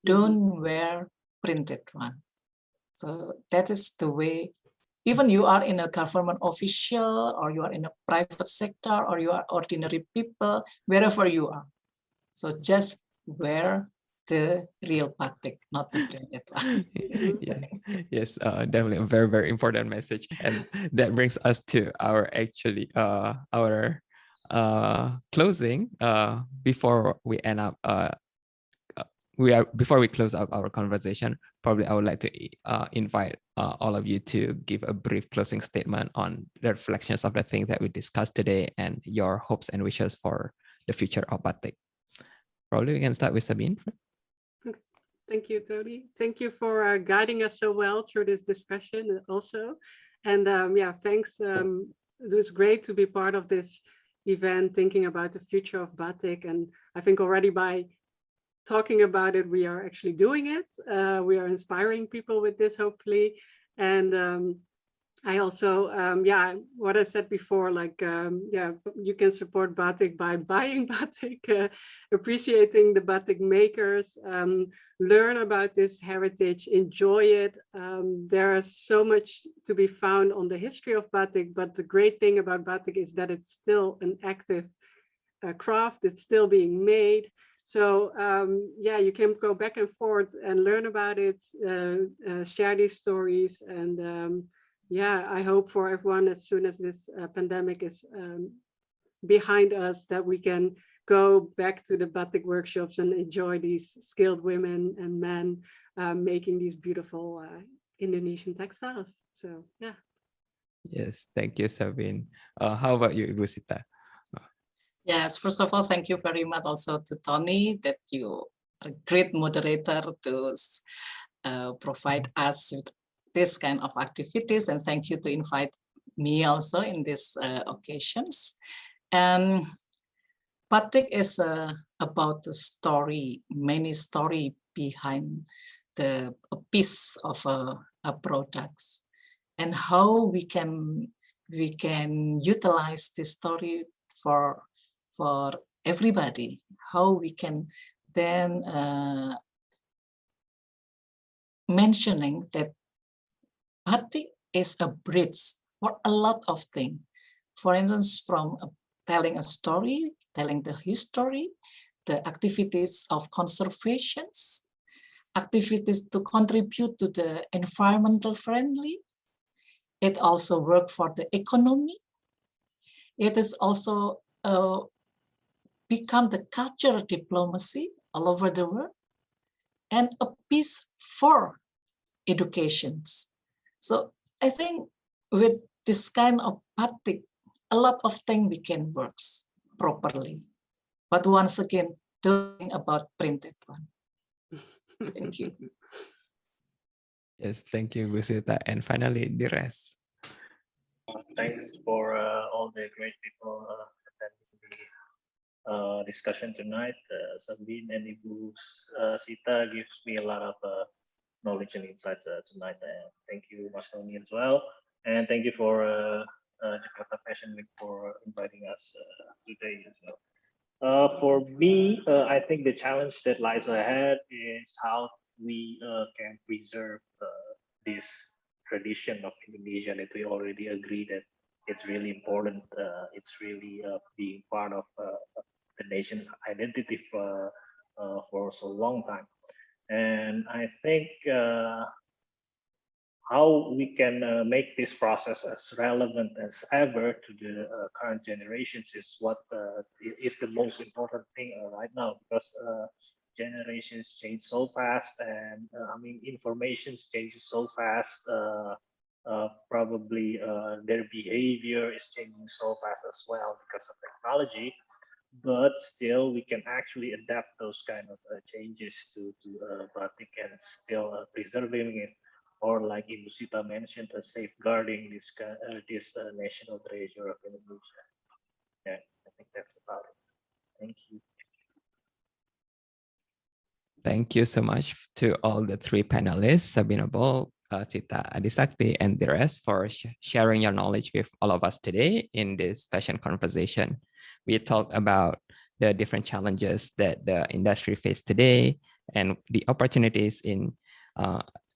Don't wear printed one. So that is the way. Even you are in a government official, or you are in a private sector, or you are ordinary people, wherever you are. So just wear the real batik, not the printed one. Yeah. Yes, definitely a very, very important message. And that brings us to our closing. Before we end up before we close up our conversation, probably I would like to invite all of you to give a brief closing statement on the reflections of the things that we discussed today and your hopes and wishes for the future of batik. Probably we can start with Sabine. Thank you, Tony. Thank you for guiding us so well through this discussion also. And yeah, thanks. It was great to be part of this event, thinking about the future of batik. And I think already by talking about it, we are actually doing it. We are inspiring people with this, hopefully. And I also, yeah, what I said before, like, yeah, you can support batik by buying batik, appreciating the batik makers, learn about this heritage, enjoy it. There is so much to be found on the history of batik, but the great thing about batik is that it's still an active craft. It's still being made. So yeah, you can go back and forth and learn about it, share these stories. And yeah, I hope for everyone, as soon as this pandemic is behind us, that we can go back to the batik workshops and enjoy these skilled women and men making these beautiful Indonesian textiles. So yeah. Yes, thank you, Sabine. How about you, Ibu Sita? Yes, first of all, thank you very much also to Tony, that you are a great moderator to provide us with this kind of activities, and thank you to invite me also in these occasions. And batik is about the story, many story behind a piece of a products, and how we can utilize this story for everybody, how we can then mentioning that batik is a bridge for a lot of things. For instance, from telling a story, telling the history, the activities of conservations, activities to contribute to the environmental friendly. It also works for the economy. It is also become the cultural diplomacy all over the world, and a piece for educations. So I think with this kind of batik, a lot of things we can work properly. But once again, don't think about printed one. Thank you. Yes, thank you, Ibu Sita. And finally, the rest. Thanks for all the great people attending the discussion tonight. Sabine and Ibu Sita gives me a lot of knowledge and insights tonight. Thank you, Mas Tony, as well. And thank you for Jakarta Fashion Week for inviting us today as well. For me, I think the challenge that lies ahead is how we can preserve this tradition of Indonesia that we already agree that it's really important. It's really being part of the nation's identity for so long time. And I think how we can make this process as relevant as ever to the current generations is what is the most important thing right now, because generations change so fast, and information changes so fast. Probably their behavior is changing so fast as well because of technology, but still we can actually adapt those kind of changes to batik and still preserving it, or like Ibu Sita mentioned, safeguarding this national treasure of Indonesia. Yeah, I think that's about it. Thank you. Thank you so much to all the three panelists, Sabina Bol, Sita Adisakti, and the rest for sharing your knowledge with all of us today in this fashion conversation. We talked about the different challenges that the industry faces today and the opportunities in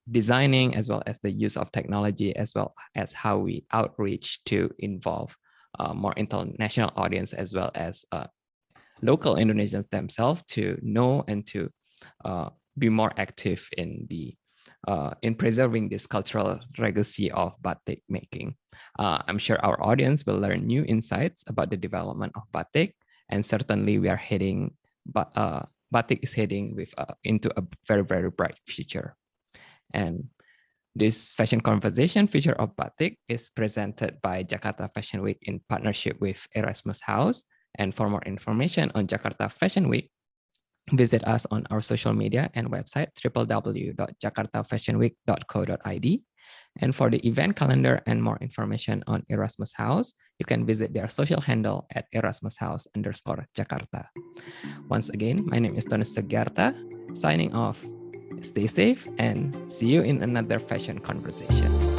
designing, as well as the use of technology, as well as how we outreach to involve more international audience, as well as local Indonesians themselves to know and to be more active in preserving this cultural legacy of batik making. I'm sure our audience will learn new insights about the development of batik, and certainly we are heading, batik is heading into a very, very bright future. And this fashion conversation, Future of Batik, is presented by Jakarta Fashion Week in partnership with Erasmus House. And for more information on Jakarta Fashion Week, visit us on our social media and website, www.jakartafashionweek.co.id. And for the event calendar and more information on Erasmus House, you can visit their social handle at erasmushouse_Jakarta. Once again, my name is Tony Sugiarta, signing off. Stay safe and see you in another fashion conversation.